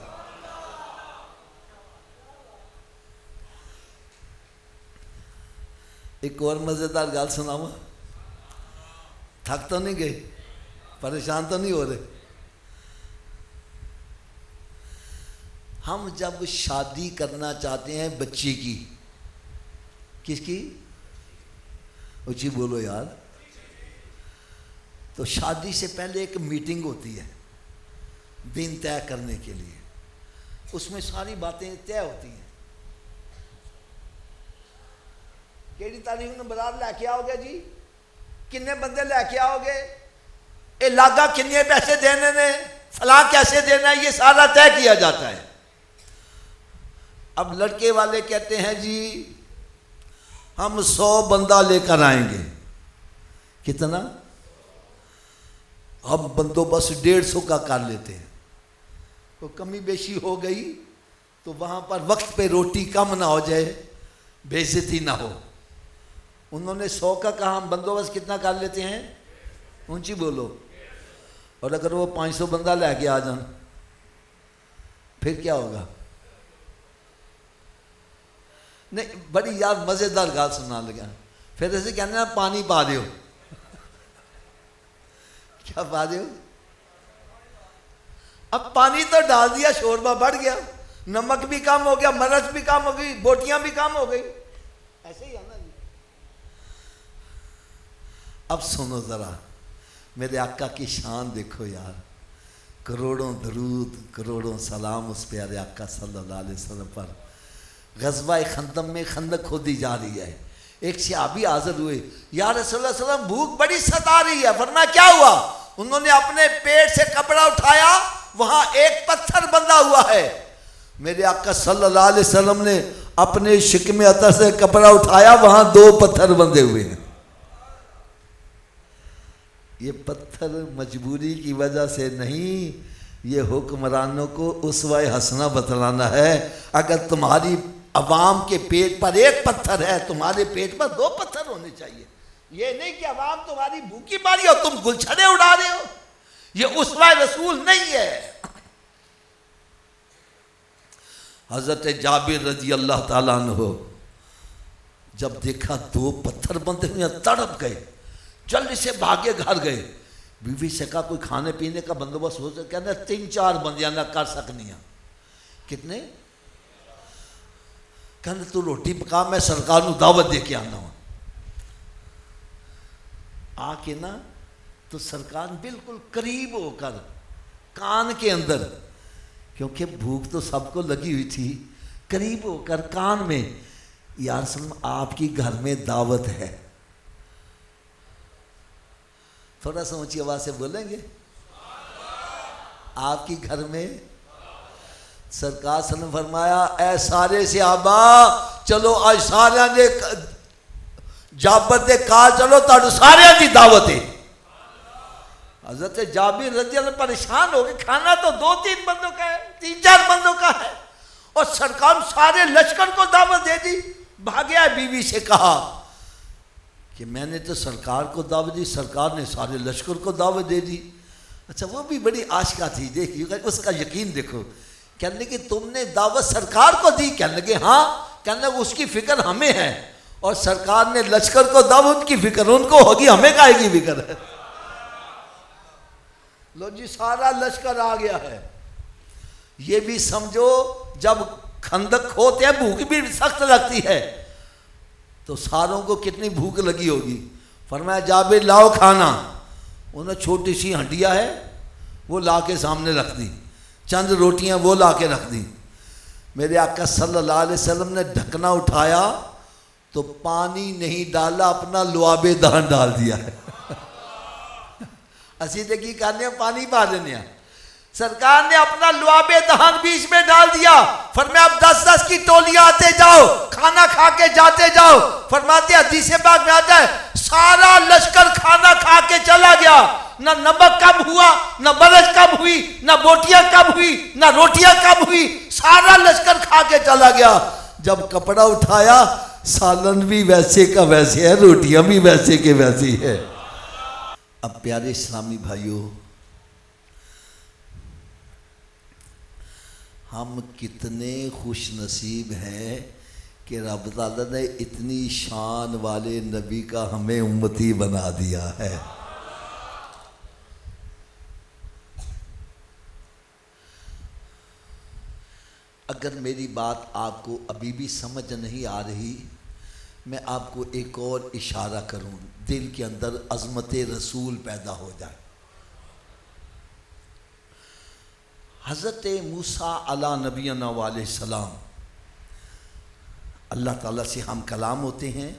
[SPEAKER 1] ایک اور مزیدار گال سناؤں, تھک تو نہیں گئے, پریشان تو نہیں ہو رہے؟ ہم جب شادی کرنا چاہتے ہیں بچی کی, کس کی؟ اچھی بولو یار. تو شادی سے پہلے ایک میٹنگ ہوتی ہے دن طے کرنے کے لیے, اس میں ساری باتیں طے ہوتی ہیں. کیڑی تاریخ میں برات لے کے آؤ گے جی, کنے بندے لے کے آؤ گے, اے لاگا کنے پیسے دینے نے, فلاں کیسے دینا ہے, یہ سارا طے کیا جاتا ہے. اب لڑکے والے کہتے ہیں جی ہم 100 بندہ لے کر آئیں گے. کتنا؟ ہم بندوبست 150 کا کر لیتے ہیں. تو کمی بیشی ہو گئی تو وہاں پر وقت پہ روٹی کم نہ ہو جائے، بے عزتی نہ ہو. انہوں نے 100 کا کہا، ہم بندوبست کتنا کر لیتے ہیں؟ اونچی بولو. اور اگر وہ 500 بندہ لے کے آ جان پھر کیا ہوگا؟ نہیں بڑی یار مزیدار گال سننا لگا. پھر ایسے کہنے نا پانی پا دیو. کیا پا دیو؟ اب پانی تو ڈال دیا، شوربہ بڑھ گیا، نمک بھی کم ہو گیا، مرچ بھی کم ہو گئی، بوٹیاں بھی کم ہو گئی. ایسے ہی ہے نا جی. اب سنو ذرا میرے آقا کی شان دیکھو یار. کروڑوں درود، کروڑوں سلام اس پیارے آقا صلی اللہ علیہ وسلم پر. غزوہ خندق میں خندق کھودی جا رہی ہے. ایک صحابی حاضر ہوئے، یا رسول اللہ صلی اللہ علیہ وسلم بھوک بڑی ستا رہی ہے. فرمایا کیا ہوا؟ انہوں نے اپنے پیٹ سے کپڑا اٹھایا، وہاں ایک پتھر بندھا ہوا ہے. میرے آقا صلی اللہ علیہ وسلم نے اپنے شکم عطر سے کپڑا اٹھایا، وہاں 2 پتھر بندھے ہوئے ہیں. یہ پتھر مجبوری کی وجہ سے نہیں، یہ حکمرانوں کو اسوہ حسنہ بتلانا ہے. اگر تمہاری عوام کے پیٹ پر 1 پتھر ہے، تمہارے پیٹ پر 2 پتھر ہونے چاہیے. یہ نہیں کہ عوام تمہاری بھوکی ماری اور تم گلچھڑے اڑا رہے ہو. یہ اسوہ رسول نہیں ہے. حضرت جابر رضی اللہ تعالیٰ عنہ جب دیکھا 2 پتھر بندھے ہوئے، تڑپ گئے، جلدی سے بھاگے گھر گئے. بیوی سے کہا کوئی کھانے پینے کا بندوبست ہو سکتا؟ کہنا 3-4 بندیاں نہ کر سکنی ہیں. کتنے؟ کہنا تو روٹی پکا، میں سرکار نو دعوت دے کے آنا ہوں. آ کے نا تو سرکار بالکل قریب ہو کر کان کے اندر، کیونکہ بھوک تو سب کو لگی ہوئی تھی، قریب ہو کر کان میں، یا رسول اللہ آپ کی گھر میں دعوت ہے. تھوڑا سا اونچی آواز سے بولیں گے؟ آپ کی گھر میں. سرکار صلی اللہ علیہ وسلم فرمایا اے سارے صحابہ چلو آج سارے دے جابر دے کال چلو تاڑو سارے دی دعوت ہے. حضرت جابر رضی اللہ پریشان ہو گئے، کھانا تو 2-3 بندوں کا ہے، 3-4 بندوں کا ہے، اور سرکار سارے لشکر کو دعوت دے دی. بھاگیا بیوی سے کہا کہ میں نے تو سرکار کو دعوت دی، سرکار نے سارے لشکر کو دعوت دے دی. اچھا وہ بھی بڑی عاشقہ تھی، دیکھیے اس کا یقین دیکھو. کہنے لگے تم نے دعوت سرکار کو دی؟ کہنے لگے ہاں. کہنے لگے اس کی فکر ہمیں ہے، اور سرکار نے لشکر کو دعوت، ان کی فکر ان کو ہوگی، ہمیں کائے گی فکر ہے. لو جی سارا لشکر آ گیا ہے. یہ بھی سمجھو جب خندق ہوتے ہیں بھوک بھی سخت لگتی ہے، تو ساروں کو کتنی بھوک لگی ہوگی. فرمایا جابر لاؤ کھانا. انہوں نے چھوٹی سی ہنڈیا ہے وہ لا کے سامنے رکھ دی، چند روٹیاں وہ لا کے رکھ دی. میرے آقا صلی اللہ علیہ وسلم نے ڈھکنا اٹھایا تو پانی نہیں ڈالا، اپنا لعاب دہن ڈال دیا ہے. اسی تے کی کرنے ہیں، پانی پا دینے ہیں. سرکار نے اپنا لعاب دہن بیچ میں ڈال دیا. فرمایا اب 10-10 کی ٹولیاں آتے جاؤ، کھانا کھا کے جاتے جاؤ. فرماتے حدیث پاک میں آتا ہے سارا لشکر کھانا کھا کے چلا گیا، نہ نمک کم ہوا، نہ مرچ کم ہوئی، نہ بوٹیاں کم ہوئی، نہ روٹیاں کم ہوئی، سارا لشکر کھا کے چلا گیا. جب کپڑا اٹھایا سالن بھی ویسے کا ویسے ہے، روٹیاں بھی ویسے کے ویسے ہے. اب پیارے اسلامی بھائیوں، ہم کتنے خوش نصیب ہیں کہ رب تعالیٰ نے اتنی شان والے نبی کا ہمیں امتی بنا دیا ہے. اگر میری بات آپ کو ابھی بھی سمجھ نہیں آ رہی، میں آپ کو ایک اور اشارہ کروں، دل کے اندر عظمت رسول پیدا ہو جائے. حضرت موسیٰ علیہ نبینا علیہ السلام اللہ تعالیٰ سے ہم کلام ہوتے ہیں.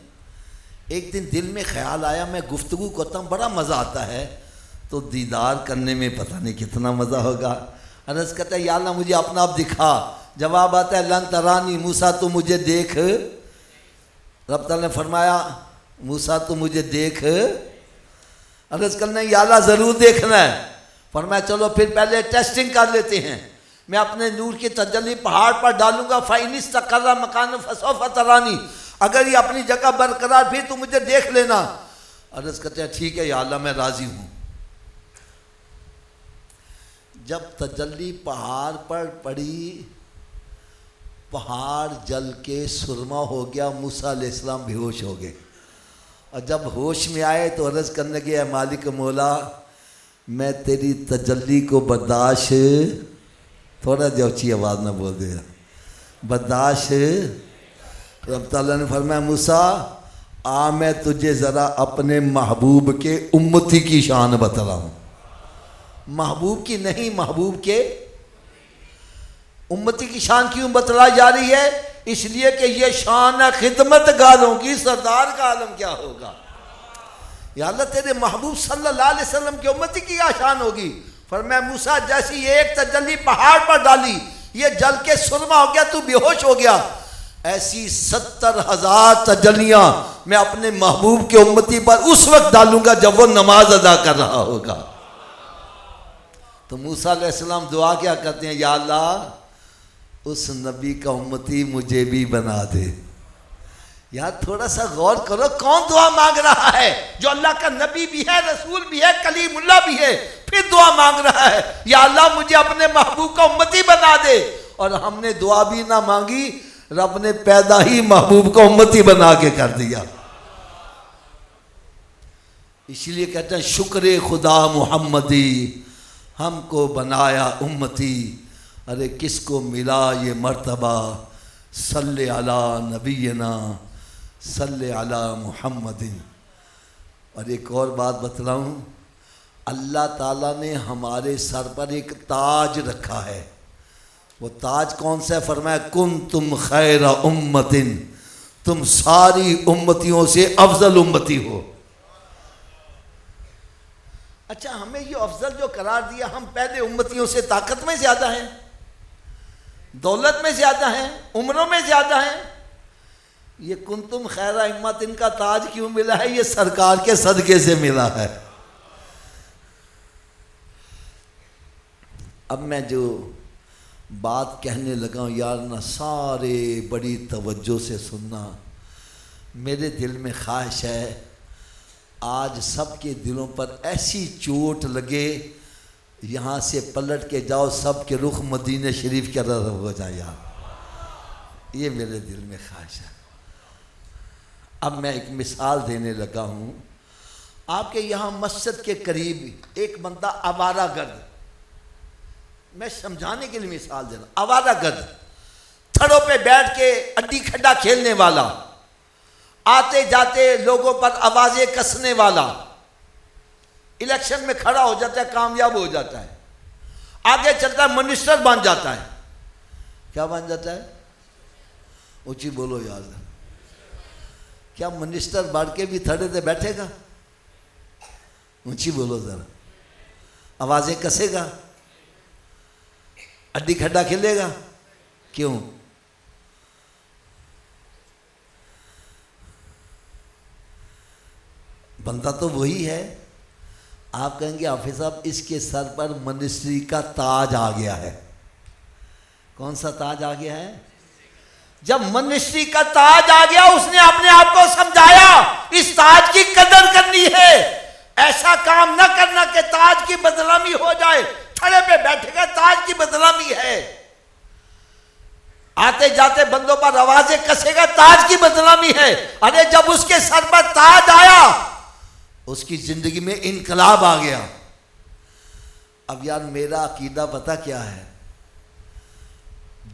[SPEAKER 1] ایک دن دل میں خیال آیا میں گفتگو کرتا ہوں، بڑا مزہ آتا ہے، تو دیدار کرنے میں پتہ نہیں کتنا مزہ ہوگا. عرض کرتا ہے یا اللہ مجھے اپنا آپ دکھا. جواب آتا ہے لن ترانی، موسیٰ تو مجھے دیکھ. رب تعالیٰ نے فرمایا موسیٰ تو مجھے دیکھ. عرض کرنا یا اللہ ضرور دیکھنا ہے. فرمایا چلو پھر پہلے ٹیسٹنگ کر لیتے ہیں. میں اپنے نور کی تجلی پہاڑ پر ڈالوں گا. فَإِنِ اسْتَقَرَّ مَكَانُهُ فَسَوْفَ تَرَانِي، اگر یہ اپنی جگہ برقرار پھر تو مجھے دیکھ لینا. عرض کرتے ہیں ٹھیک ہے یا اللہ میں راضی ہوں. جب تجلی پہاڑ پر پڑی، پہاڑ جل کے سرما ہو گیا. موسیٰ علیہ السلام بے ہوش ہو گئے. اور جب ہوش میں آئے تو عرض کرنے لگے اے مالک مولا، میں تیری تجلی کو برداشت، تھوڑا جو اچھی آواز نہ بول دے، برداشت. رب تعالیٰ نے فرمایا موسیٰ آ میں تجھے ذرا اپنے محبوب کے امتی کی شان بتلاؤں. محبوب کی نہیں، محبوب کے امتی کی شان کیوں بتلائی جا رہی ہے؟ اس لیے کہ یہ شان خدمت گاروں کی، سردار کا عالم کیا ہوگا. یا اللہ تیرے محبوب صلی اللہ علیہ وسلم کی امتی کی کیا شان ہوگی. فرمایا موسیٰ جیسی ایک تجلی پہاڑ پر ڈالی یہ جل کے سرما ہو گیا، تو بے ہوش ہو گیا، ایسی 70,000 تجلیاں میں اپنے محبوب کے امتی پر اس وقت ڈالوں گا جب وہ نماز ادا کر رہا ہوگا. تو موسیٰ علیہ السلام دعا کیا کرتے ہیں یا اللہ اس نبی کا امتی مجھے بھی بنا دے. یار تھوڑا سا غور کرو، کون دعا مانگ رہا ہے جو اللہ کا نبی بھی ہے، رسول بھی ہے، کلیم اللہ بھی ہے، پھر دعا مانگ رہا ہے یا اللہ مجھے اپنے محبوب کا امتی بنا دے. اور ہم نے دعا بھی نہ مانگی، رب نے پیدا ہی محبوب کا امتی بنا کے کر دیا. اس لیے کہتے ہیں شکر خدا محمدی ہم کو بنایا امتی. ارے کس کو ملا یہ مرتبہ، صلی علی نبینا صلی علی محمد. اور ایک اور بات بتلاؤں، اللہ تعالیٰ نے ہمارے سر پر ایک تاج رکھا ہے. وہ تاج کون سا ہے؟ فرمایا کنتم خیر امت، تم ساری امتیوں سے افضل امتی ہو. اچھا ہمیں یہ افضل جو قرار دیا، ہم پہلے امتیوں سے طاقت میں زیادہ ہیں، دولت میں زیادہ ہیں، عمروں میں زیادہ ہیں. یہ کنتم خیر امت ان کا تاج کیوں ملا ہے؟ یہ سرکار کے صدقے سے ملا ہے. اب میں جو بات کہنے لگا ہوں یار نہ سارے بڑی توجہ سے سننا. میرے دل میں خواہش ہے آج سب کے دلوں پر ایسی چوٹ لگے، یہاں سے پلٹ کے جاؤ سب کے رخ مدینہ شریف کی طرف ہو جائے. یار یہ میرے دل میں خواہش ہے. اب میں ایک مثال دینے لگا ہوں. آپ کے یہاں مسجد کے قریب ایک بندہ آوارہ گرد، میں سمجھانے کے لیے مثال دینا، آوارہ گرد تھڑوں پہ بیٹھ کے اڈی کھڈا کھیلنے والا، آتے جاتے لوگوں پر آوازیں کسنے والا، الیکشن میں کھڑا ہو جاتا ہے کامیاب ہو جاتا ہے، آگے چلتا ہے منسٹر بن جاتا ہے. کیا بن جاتا ہے؟ اونچی بولو یار. کیا منسٹر بڑھ کے بھی تھڑے سے بیٹھے گا؟ اونچی بولو ذرا. آوازیں کسے گا؟ اڈی کھڈا کھیلے گا؟ کیوں؟ بندہ تو وہی ہے. آپ کہیں گے حافظ صاحب اس کے سر پر منسٹری کا تاج آ گیا ہے. کون سا تاج آ گیا ہے؟ جب منسٹری کا تاج آ گیا اس نے اپنے آپ کو سمجھایا اس تاج کی قدر کرنی ہے، ایسا کام نہ کرنا کہ تاج کی بدنامی ہو جائے. تھڑے پہ بیٹھے گا تاج کی بدنامی ہے، آتے جاتے بندوں پر آوازیں کسے گا تاج کی بدنامی ہے. ارے جب اس کے سر پر تاج آیا اس کی زندگی میں انقلاب آ گیا. اب یار میرا عقیدہ پتہ کیا ہے؟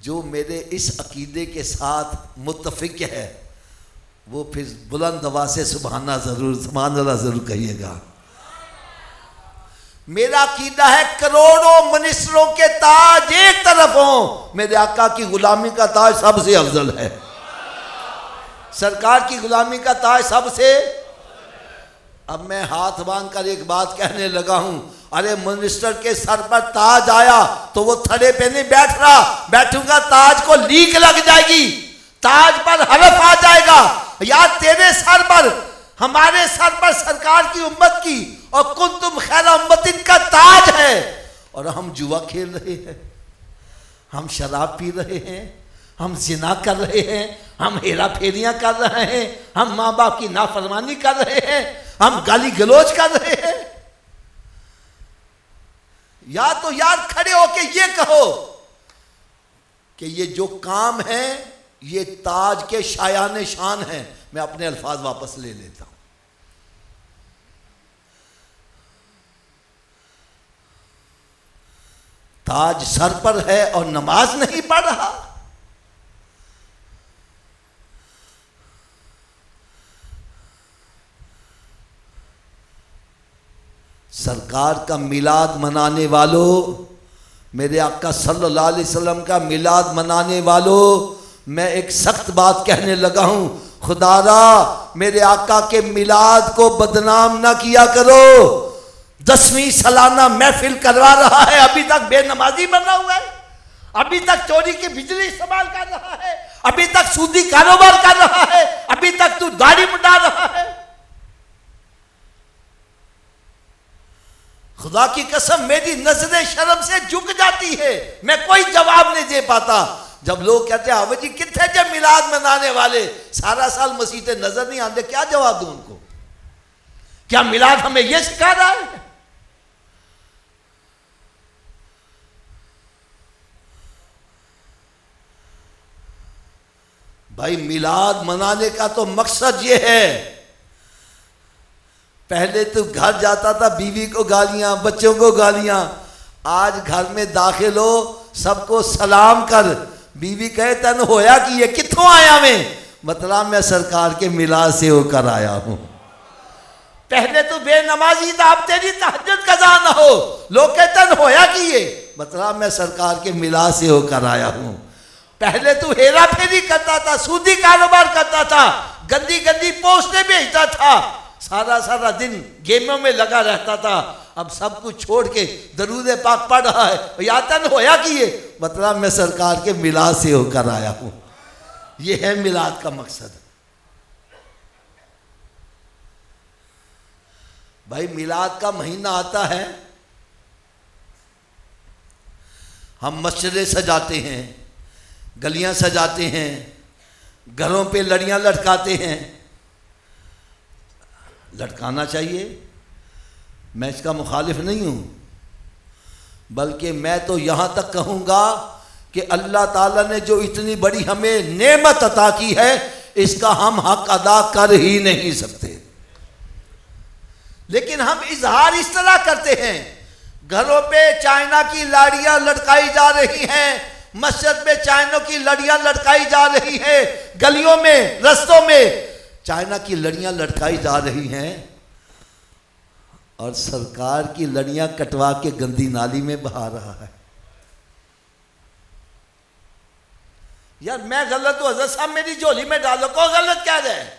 [SPEAKER 1] جو میرے اس عقیدے کے ساتھ متفق ہے وہ پھر بلند آواز سے سبحان اللہ ضرور کہیے گا. میرا عقیدہ ہے کروڑوں منسٹروں کے تاج ایک طرف ہوں، میرے آقا کی غلامی کا تاج سب سے افضل ہے. سرکار کی غلامی کا تاج سب سے. اب میں ہاتھ باندھ کر ایک بات کہنے لگا ہوں، ارے منسٹر کے سر پر تاج آیا تو وہ تھڑے پہ نہیں بیٹھ رہا، بیٹھوں گا تاج کو لیک لگ جائے گی، تاج پر حرف آ جائے گا، یا تیرے سر پر، ہمارے سر پر سرکار کی امت کی اور کنتم خیر امت کا تاج ہے، اور ہم جوا کھیل رہے ہیں، ہم شراب پی رہے ہیں، ہم زنا کر رہے ہیں، ہم ہیرا پھیریاں کر رہے ہیں، ہم ماں باپ کی نافرمانی کر رہے ہیں، ہم گالی گلوچ کر رہے ہیں۔ یا تو یار کھڑے ہو کے یہ کہو کہ یہ جو کام ہے یہ تاج کے شایان شان ہیں۔ میں اپنے الفاظ واپس لے لیتا ہوں۔ تاج سر پر ہے اور نماز نہیں پڑھ رہا۔ سرکار کا میلاد منانے والوں، میرے آقا صلی اللہ علیہ وسلم کا میلاد منانے والوں، میں ایک سخت بات کہنے لگا ہوں، خدا را میرے آقا کے میلاد کو بدنام نہ کیا کرو۔ 10ویں سالانہ محفل کروا رہا ہے، ابھی تک بے نمازی بنا ہوا ہے، ابھی تک چوری کی بجلی استعمال کر رہا ہے، ابھی تک سودی کاروبار کر رہا ہے، ابھی تک تو داڑھی مڈا رہا ہے۔ خدا کی قسم میری نظریں شرم سے جھک جاتی ہے، میں کوئی جواب نہیں دے پاتا۔ جب لوگ کہتے ہیں آوے جی کتنے جب میلاد منانے والے سارا سال مسیحیں نظر نہیں آتے، کیا جواب دوں ان کو؟ کیا میلاد ہمیں یہ سکھا رہا ہے؟ بھائی میلاد منانے کا تو مقصد یہ ہے، پہلے تو گھر جاتا تھا بیوی کو گالیاں، بچوں کو گالیاں، آج گھر میں داخل ہو سب کو سلام کر، بیوی کہے تن ہویا کہ یہ کتھوں آیا میں؟ مطلب میں سرکار کے میلاد سے ہو کر آیا ہوں۔ پہلے تو بے نمازی تھا، اب تیری تہجد قضا نہ ہو، لوگ کہتے ہیں ہویا کہ یہ مطلب میں سرکار کے میلاد سے ہو کر آیا ہوں۔ پہلے تو ہیرا پھیری کرتا تھا، سودی کاروبار کرتا تھا، گندی گندی پوسٹیں بھیجتا تھا، سارا دن گیموں میں لگا رہتا تھا، اب سب کچھ چھوڑ کے درود پاک پڑھ رہا ہے، یا تن ہویا کہ یہ مطلب میں سرکار کے میلاد سے ہو کر آیا ہوں۔ یہ ہے میلاد کا مقصد۔ بھائی میلاد کا مہینہ آتا ہے، ہم مسجدیں سجاتے ہیں، گلیاں سجاتے ہیں، گھروں پہ لڑیاں لٹکاتے ہیں۔ لٹکانا چاہیے، میں اس کا مخالف نہیں ہوں، بلکہ میں تو یہاں تک کہوں گا کہ اللہ تعالیٰ نے جو اتنی بڑی ہمیں نعمت عطا کی ہے اس کا ہم حق ادا کر ہی نہیں سکتے، لیکن ہم اظہار اس طرح کرتے ہیں۔ گھروں پہ چائنا کی لاڑیاں لٹکائی جا رہی ہیں، مسجد میں چائنوں کی لڑیاں لٹکائی جا رہی ہیں، گلیوں میں رستوں میں چائنا کی لڑیاں لٹکائی جا رہی ہیں، اور سرکار کی لڑیاں کٹوا کے گندی نالی میں بہا رہا ہے۔ یار میں غلط ہوں، حضرت صاحب میری جھولی میں ڈالو، کو غلط کہہ رہے ہیں؟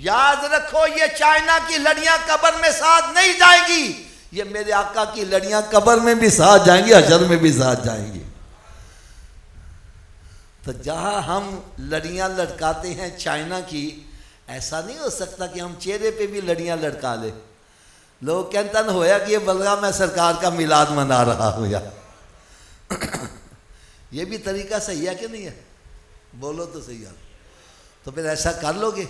[SPEAKER 1] یاد رکھو یہ چائنا کی لڑیاں قبر میں ساتھ نہیں جائیں گی، یہ میرے آقا کی لڑیاں قبر میں بھی ساتھ جائیں گی، حشر میں بھی ساتھ جائیں گی۔ تو جہاں ہم لڑیاں لٹکاتے ہیں چائنا کی، ایسا نہیں ہو سکتا کہ ہم چہرے پہ بھی لڑیاں لٹکا لیں۔ لوگ کہتے ہیں ہویا کہ یہ بلغا میں سرکار کا میلاد منا رہا ہوں، یا یہ بھی طریقہ صحیح ہے کہ نہیں ہے؟ بولو تو صحیح ہے۔ تو پھر ایسا کر لو گے؟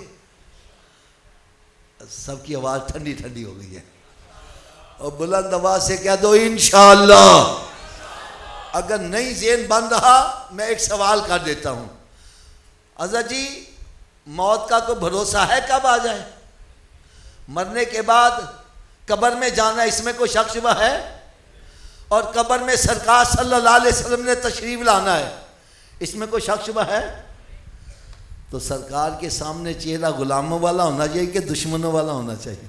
[SPEAKER 1] سب کی آواز ٹھنڈی ٹھنڈی ہو گئی ہے، اور بلند آواز سے کہہ دو انشاءاللہ۔ اگر نہیں ذہن بن رہا میں ایک سوال کر دیتا ہوں، حضرت جی موت کا کوئی بھروسہ ہے کب آ جائے؟ مرنے کے بعد قبر میں جانا اس میں کوئی شک شبہ ہے؟ اور قبر میں سرکار صلی اللہ علیہ وسلم نے تشریف لانا ہے، اس میں کوئی شک شبہ ہے؟ تو سرکار کے سامنے چہرہ غلاموں والا ہونا چاہیے کہ دشمنوں والا ہونا چاہیے؟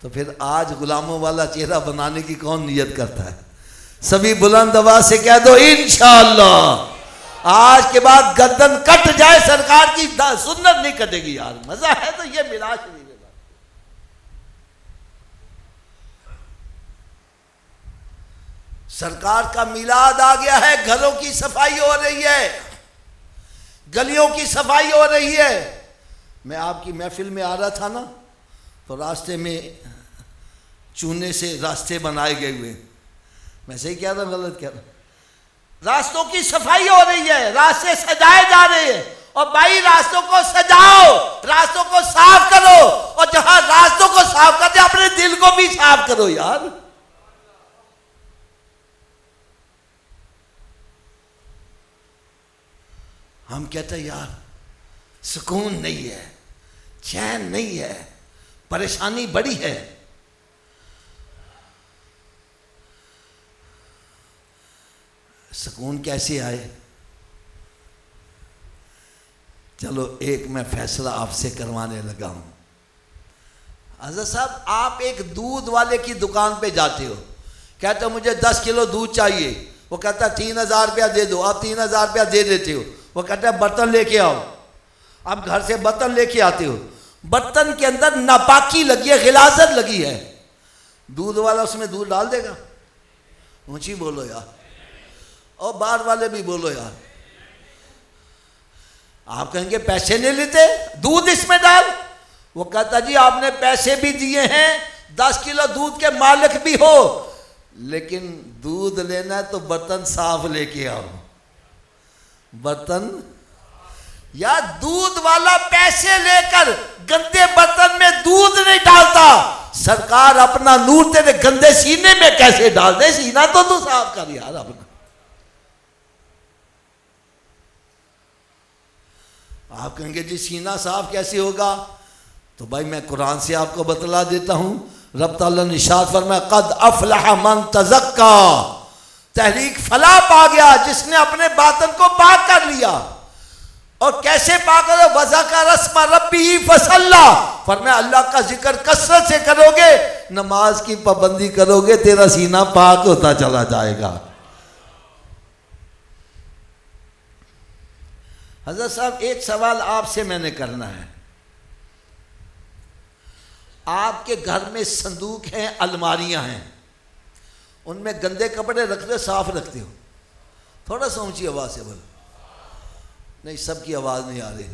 [SPEAKER 1] تو پھر آج غلاموں والا چہرہ بنانے کی کون نیت کرتا ہے؟ سبھی بلند آواز سے کہہ دو انشاءاللہ۔ آج کے بعد گردن کٹ جائے سرکار کی سنت نہیں کٹے گی یار. مزہ ہے تو یہ میراث شریف ہے. سرکار کا میلاد آ گیا ہے, گھروں کی صفائی ہو رہی ہے, گلیوں کی صفائی ہو رہی ہے. میں آپ کی محفل میں آ رہا تھا نا, تو راستے میں چونے سے راستے بنائے گئے ہوئے. میں صحیح کہہ رہا ہوں غلط کہہ رہا ہوں؟ راستوں کی صفائی ہو رہی ہے, راستے سجائے جا رہے ہیں. اور بھائی راستوں کو سجاؤ, راستوں کو صاف کرو, اور جہاں راستوں کو صاف کرتے اپنے دل کو بھی صاف کرو یار. ہم کہتے ہیں یار سکون نہیں ہے, چین نہیں ہے, پریشانی بڑی ہے. سکون کیسے آئے؟ چلو ایک میں فیصلہ آپ سے کروانے لگا ہوں. حضرت صاحب آپ ایک دودھ والے کی دکان پہ جاتے ہو, کہتے ہو مجھے 10 کلو دودھ چاہیے, وہ کہتا ہے 3000 روپیہ دے دو, آپ 3000 روپیہ دے دیتے ہو. وہ کہتا ہے برتن لے کے آؤ, آپ گھر سے برتن لے کے آتے ہو, برتن کے اندر ناپاکی لگی ہے, غلاظت لگی ہے, دودھ والا اس میں دودھ ڈال دے گا؟ اونچی بولو یار, اور باہر والے بھی بولو یار. آپ کہیں گے پیسے نہیں لیتے, دودھ اس میں ڈال. وہ کہتا جی آپ نے پیسے بھی دیے ہیں, 10 کلو دودھ کے مالک بھی ہو, لیکن دودھ لینا ہے تو برتن صاف لے کے آؤ. برتن یا دودھ والا پیسے لے کر گندے برتن میں دودھ نہیں ڈالتا. سرکار اپنا نور تیرے گندے سینے میں کیسے ڈال دے؟ سینہ تو صاف کر یار اپنا. آپ کہیں گے جی سینہ صاف کیسے ہوگا؟ تو بھائی میں قرآن سے آپ کو بتلا دیتا ہوں. رب تعالیٰ نے ارشاد فرمایا قد افلح من تزکا, تحریک فلاح پا گیا جس نے اپنے باطن کو پاک کر لیا. اور کیسے پاک کرو؟ وذکر اسم ربہ فصلی, فرمایا اللہ کا ذکر کثرت سے کرو گے, نماز کی پابندی کرو گے, تیرا سینہ پاک ہوتا چلا جائے گا. حضرت صاحب ایک سوال آپ سے میں نے کرنا ہے. آپ کے گھر میں صندوق ہیں, الماریاں ہیں, ان میں گندے کپڑے رکھتے ہو صاف رکھتے ہو؟ تھوڑا سا اونچی آواز سے بولو. نہیں سب کی آواز نہیں آ رہی.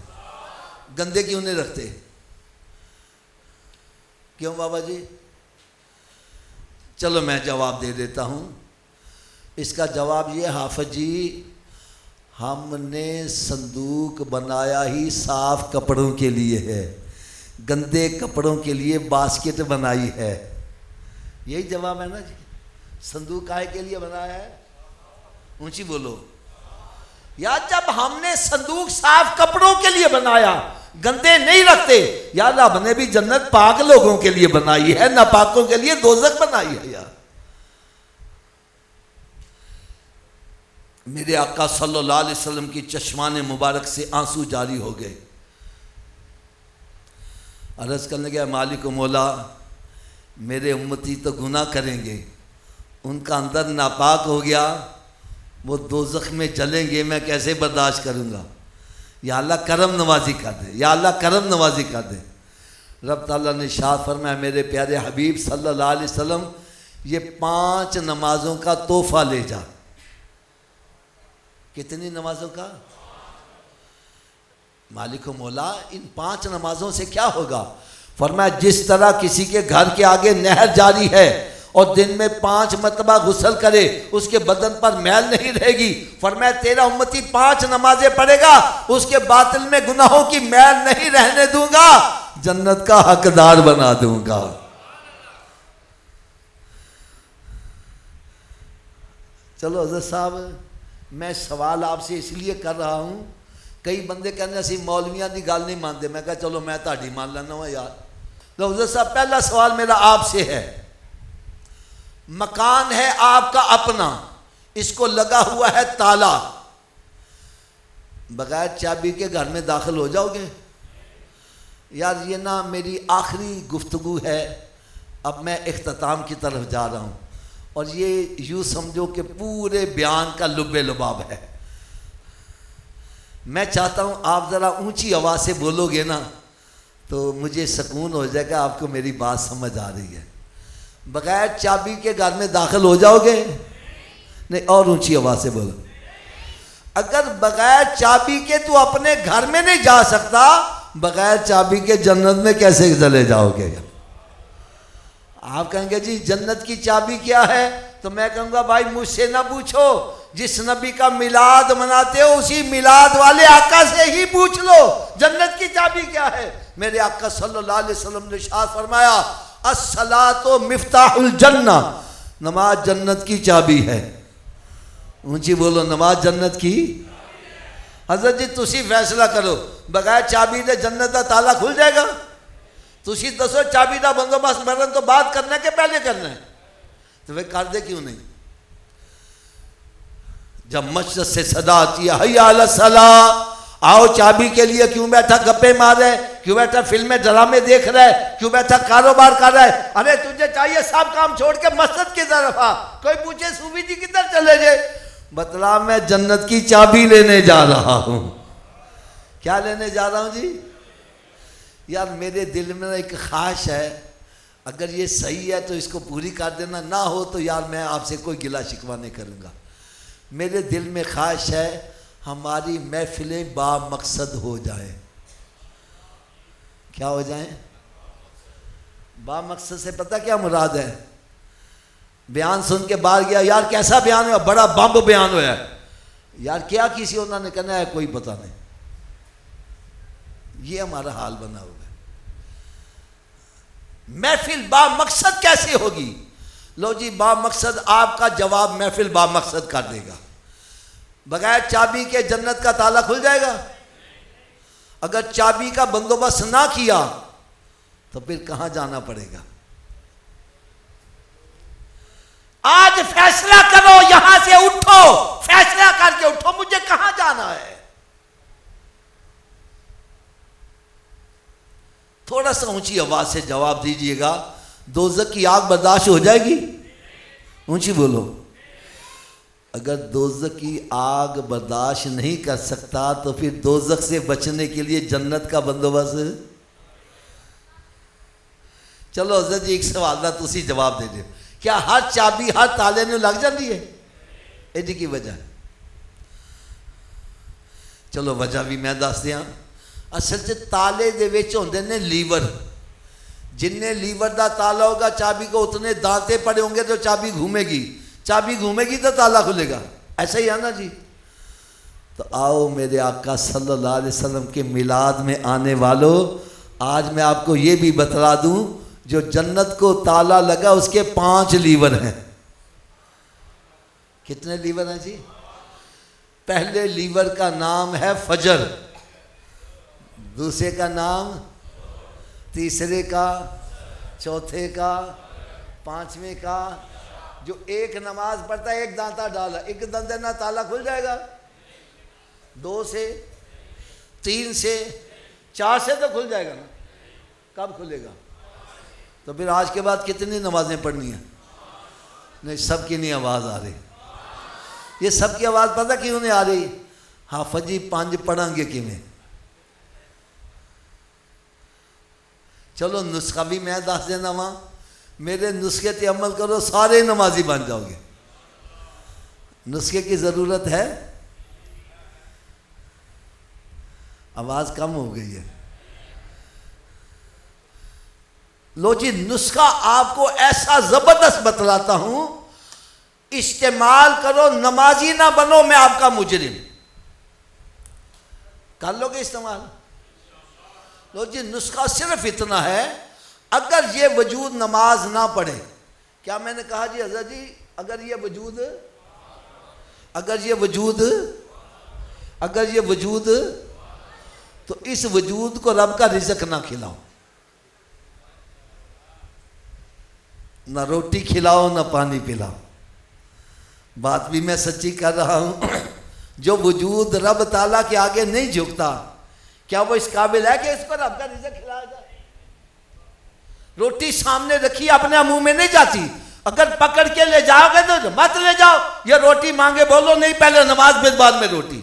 [SPEAKER 1] گندے کیوں نہیں رکھتے؟ کیوں بابا جی؟ چلو میں جواب دے دیتا ہوں. اس کا جواب یہ حافظ جی, ہم نے صندوق بنایا ہی صاف کپڑوں کے لیے ہے, گندے کپڑوں کے لیے باسکٹ بنائی ہے. یہی جواب ہے نا جی. صندوق کائے کے لیے بنایا ہے؟ اونچی بولو یار. جب ہم نے صندوق صاف کپڑوں کے لیے بنایا, گندے نہیں رکھتے, یار رب نے بھی جنت پاک لوگوں کے لیے بنائی ہے, ناپاکوں کے لیے دوزخ بنائی ہے یار. میرے آقا صلی اللہ علیہ وسلم کی چشمان مبارک سے آنسو جاری ہو گئے. عرض کرنے گیا مالک و مولا, میرے امتی تو گناہ کریں گے, ان کا اندر ناپاک ہو گیا, وہ دوزخ میں جلیں گے, میں کیسے برداشت کروں گا؟ یا اللہ کرم نوازی کر دے, یا اللہ کرم نوازی کر دے. رب تعالیٰ نے ارشاد فرمایا میرے پیارے حبیب صلی اللہ علیہ وسلم, یہ 5 نمازوں کا تحفہ لے جا. کتنی نمازوں کا؟ مالک و مولا ان 5 نمازوں سے کیا ہوگا؟ فرمایا جس طرح کسی کے گھر کے آگے نہر جاری ہے اور دن میں 5 مرتبہ غسل کرے, اس کے بدن پر میل نہیں رہے گی. فرمایا تیرا امتی 5 نمازیں پڑھے گا, اس کے باطن میں گناہوں کی میل نہیں رہنے دوں گا, جنت کا حقدار بنا دوں گا. چلو حضرت صاحب میں سوال آپ سے اس لیے کر رہا ہوں, کئی بندے کہنے اسی مولویاں دی گل نہیں مانتے. میں کہا چلو میں تہاڈی مان لینا ہوں یار. تو حضرت صاحب پہلا سوال میرا آپ سے ہے, مکان ہے آپ کا اپنا, اس کو لگا ہوا ہے تالا, بغیر چابی کے گھر میں داخل ہو جاؤ گے؟ یار یہ نا میری آخری گفتگو ہے, اب میں اختتام کی طرف جا رہا ہوں, اور یہ یوں سمجھو کہ پورے بیان کا لب لباب ہے. میں چاہتا ہوں آپ ذرا اونچی آواز سے بولو گے نا تو مجھے سکون ہو جائے گا، آپ کو میری بات سمجھ آ رہی ہے۔ بغیر چابی کے گھر میں داخل ہو جاؤ گے؟ نہیں، اور اونچی آواز سے بولو۔ اگر بغیر چابی کے تو اپنے گھر میں نہیں جا سکتا، بغیر چابی کے جنت میں کیسے چلے جاؤ گے؟ آپ کہیں گے جی جنت کی چابی کیا ہے؟ تو میں کہوں گا بھائی مجھ سے نہ پوچھو، جس نبی کا میلاد مناتے ہو اسی میلاد والے آقا سے ہی پوچھ لو جنت کی چابی کیا ہے۔ میرے آقا صلی اللہ علیہ وسلم نے ارشاد فرمایا الصلاۃ مفتاح الجنہ، نماز جنت کی چابی ہے۔ اونچی بولو، نماز جنت کی۔ حضرت جی تسی فیصلہ کرو، بغیر چابی دے جنت کا تالا کھل جائے گا؟ تسی دسو چابی دا بندوبست مرن تو بعد کرنا ہے کہ پہلے کرنا ہے؟ تو وہ کر دے کیوں نہیں؟ جب مسجد سے صدا آتی ہے حی علی الصلاۃ، آؤ چابی کے لیے، کیوں بیٹھا گپے مار رہا ہے؟ کیوں بیٹھا فلمیں ڈرامے دیکھ رہا ہے؟ کیوں بیٹھا کاروبار کر رہا ہے؟ ارے تجھے چاہیے سب کام چھوڑ کے مسجد کی طرف آ۔ کوئی پوچھے صوفی جی کدھر چلے جائے؟ بتلا میں جنت کی چابی لینے جا رہا ہوں۔ کیا لینے جا رہا ہوں جی؟ یار میرے دل میں ایک خواہش ہے، اگر یہ صحیح ہے تو اس کو پوری کر دینا، نہ ہو تو یار میں آپ سے کوئی گلہ شکوہ نہیں کروں گا۔ میرے دل میں خواہش ہے ہماری محفلیں با مقصد ہو جائیں۔ کیا ہو جائیں؟ با مقصد سے پتہ کیا مراد ہے؟ بیان سن کے باہر گیا، یار کیسا بیان ہوا؟ بڑا بمب بیان ہوا ہے۔ یار کیا کسی انہوں نے کہنا ہے کوئی پتہ نہیں۔ یہ ہمارا حال بنا ہوا ہے۔ محفل با مقصد کیسے ہوگی؟ لو جی با مقصد، آپ کا جواب محفل با مقصد کر دے گا۔ بغیر چابی کے جنت کا تالا کھل جائے گا؟ اگر چابی کا بندوبست نہ کیا تو پھر کہاں جانا پڑے گا؟ آج فیصلہ کرو، یہاں سے اٹھو، فیصلہ کر کے اٹھو، مجھے کہاں جانا ہے؟ تھوڑا سا اونچی آواز سے جواب دیجئے گا، دوزخ کی آگ برداشت ہو جائے گی؟ اونچی بولو۔ اگر دوزخ کی آگ برداشت نہیں کر سکتا تو پھر دوزخ سے بچنے کے لیے جنت کا بندوبست۔ چلو حضرت جی ایک سوال دا تسی جواب دے دیں، کیا ہر چابی ہر تالے نے لگ جاتی ہے؟ ایڈی کی وجہ؟ چلو وجہ بھی میں دس دیاں۔ اصل سے تالے دے وچ ہوندے نے لیور، جننے لیور دا تالا ہوگا چابی کو اتنے دانتے پڑے ہوں گے تو چابی گھومے گی، چابی گھومے گی تو تالا کھلے گا۔ ایسا ہی ہے نا جی؟ تو آؤ میرے آقا صلی اللہ علیہ وسلم کے میلاد میں آنے والوں، آج میں آپ کو یہ بھی بتلا دوں جو جنت کو تالا لگا اس کے 5 لیور ہیں۔ کتنے لیور ہیں جی؟ پہلے لیور کا نام ہے فجر، دوسرے کا نام، تیسرے کا، چوتھے کا، 5ویں کا۔ جو ایک نماز پڑھتا ہے ایک دانتا ڈالا، ایک دندے نہ تالا کھل جائے گا؟ 2 سے، 3 سے، 4 سے تو کھل جائے گا نا؟ کب کھلے گا؟ تو پھر آج کے بعد کتنی نمازیں پڑھنی ہیں؟ نہیں، سب کی نہیں آواز آ رہی۔ یہ سب کی آواز پتہ کیوں نہیں آ رہی؟ حافظ جی 5 پڑھیں گے کیویں؟ چلو نسخہ بھی میں دس دینا وہاں، میرے نسخے تے عمل کرو سارے نمازی بن جاؤ گے۔ نسخے کی ضرورت ہے؟ آواز کم ہو گئی ہے۔ لو جی نسخہ آپ کو ایسا زبردست بتلاتا ہوں، استعمال کرو، نمازی نہ بنو، میں آپ کا مجرم۔ کر لو گے استعمال؟ لو جی نسخہ صرف اتنا ہے، اگر یہ وجود نماز نہ پڑھے، کیا میں نے کہا جی حضرت جی اگر یہ وجود تو اس وجود کو رب کا رزق نہ کھلاؤ، نہ روٹی کھلاؤ نہ پانی پلاؤ۔ بات بھی میں سچی کر رہا ہوں۔ جو وجود رب تعالیٰ کے آگے نہیں جھکتا، کیا وہ اس قابل ہے کہ اس کو رب کا رزق کھلایا جائے؟ روٹی سامنے رکھی اپنے منہ میں نہیں جاتی، اگر پکڑ کے لے جاؤ گے تو مت لے جاؤ، یہ روٹی مانگے بولو نہیں، پہلے نماز پھر بعد میں روٹی۔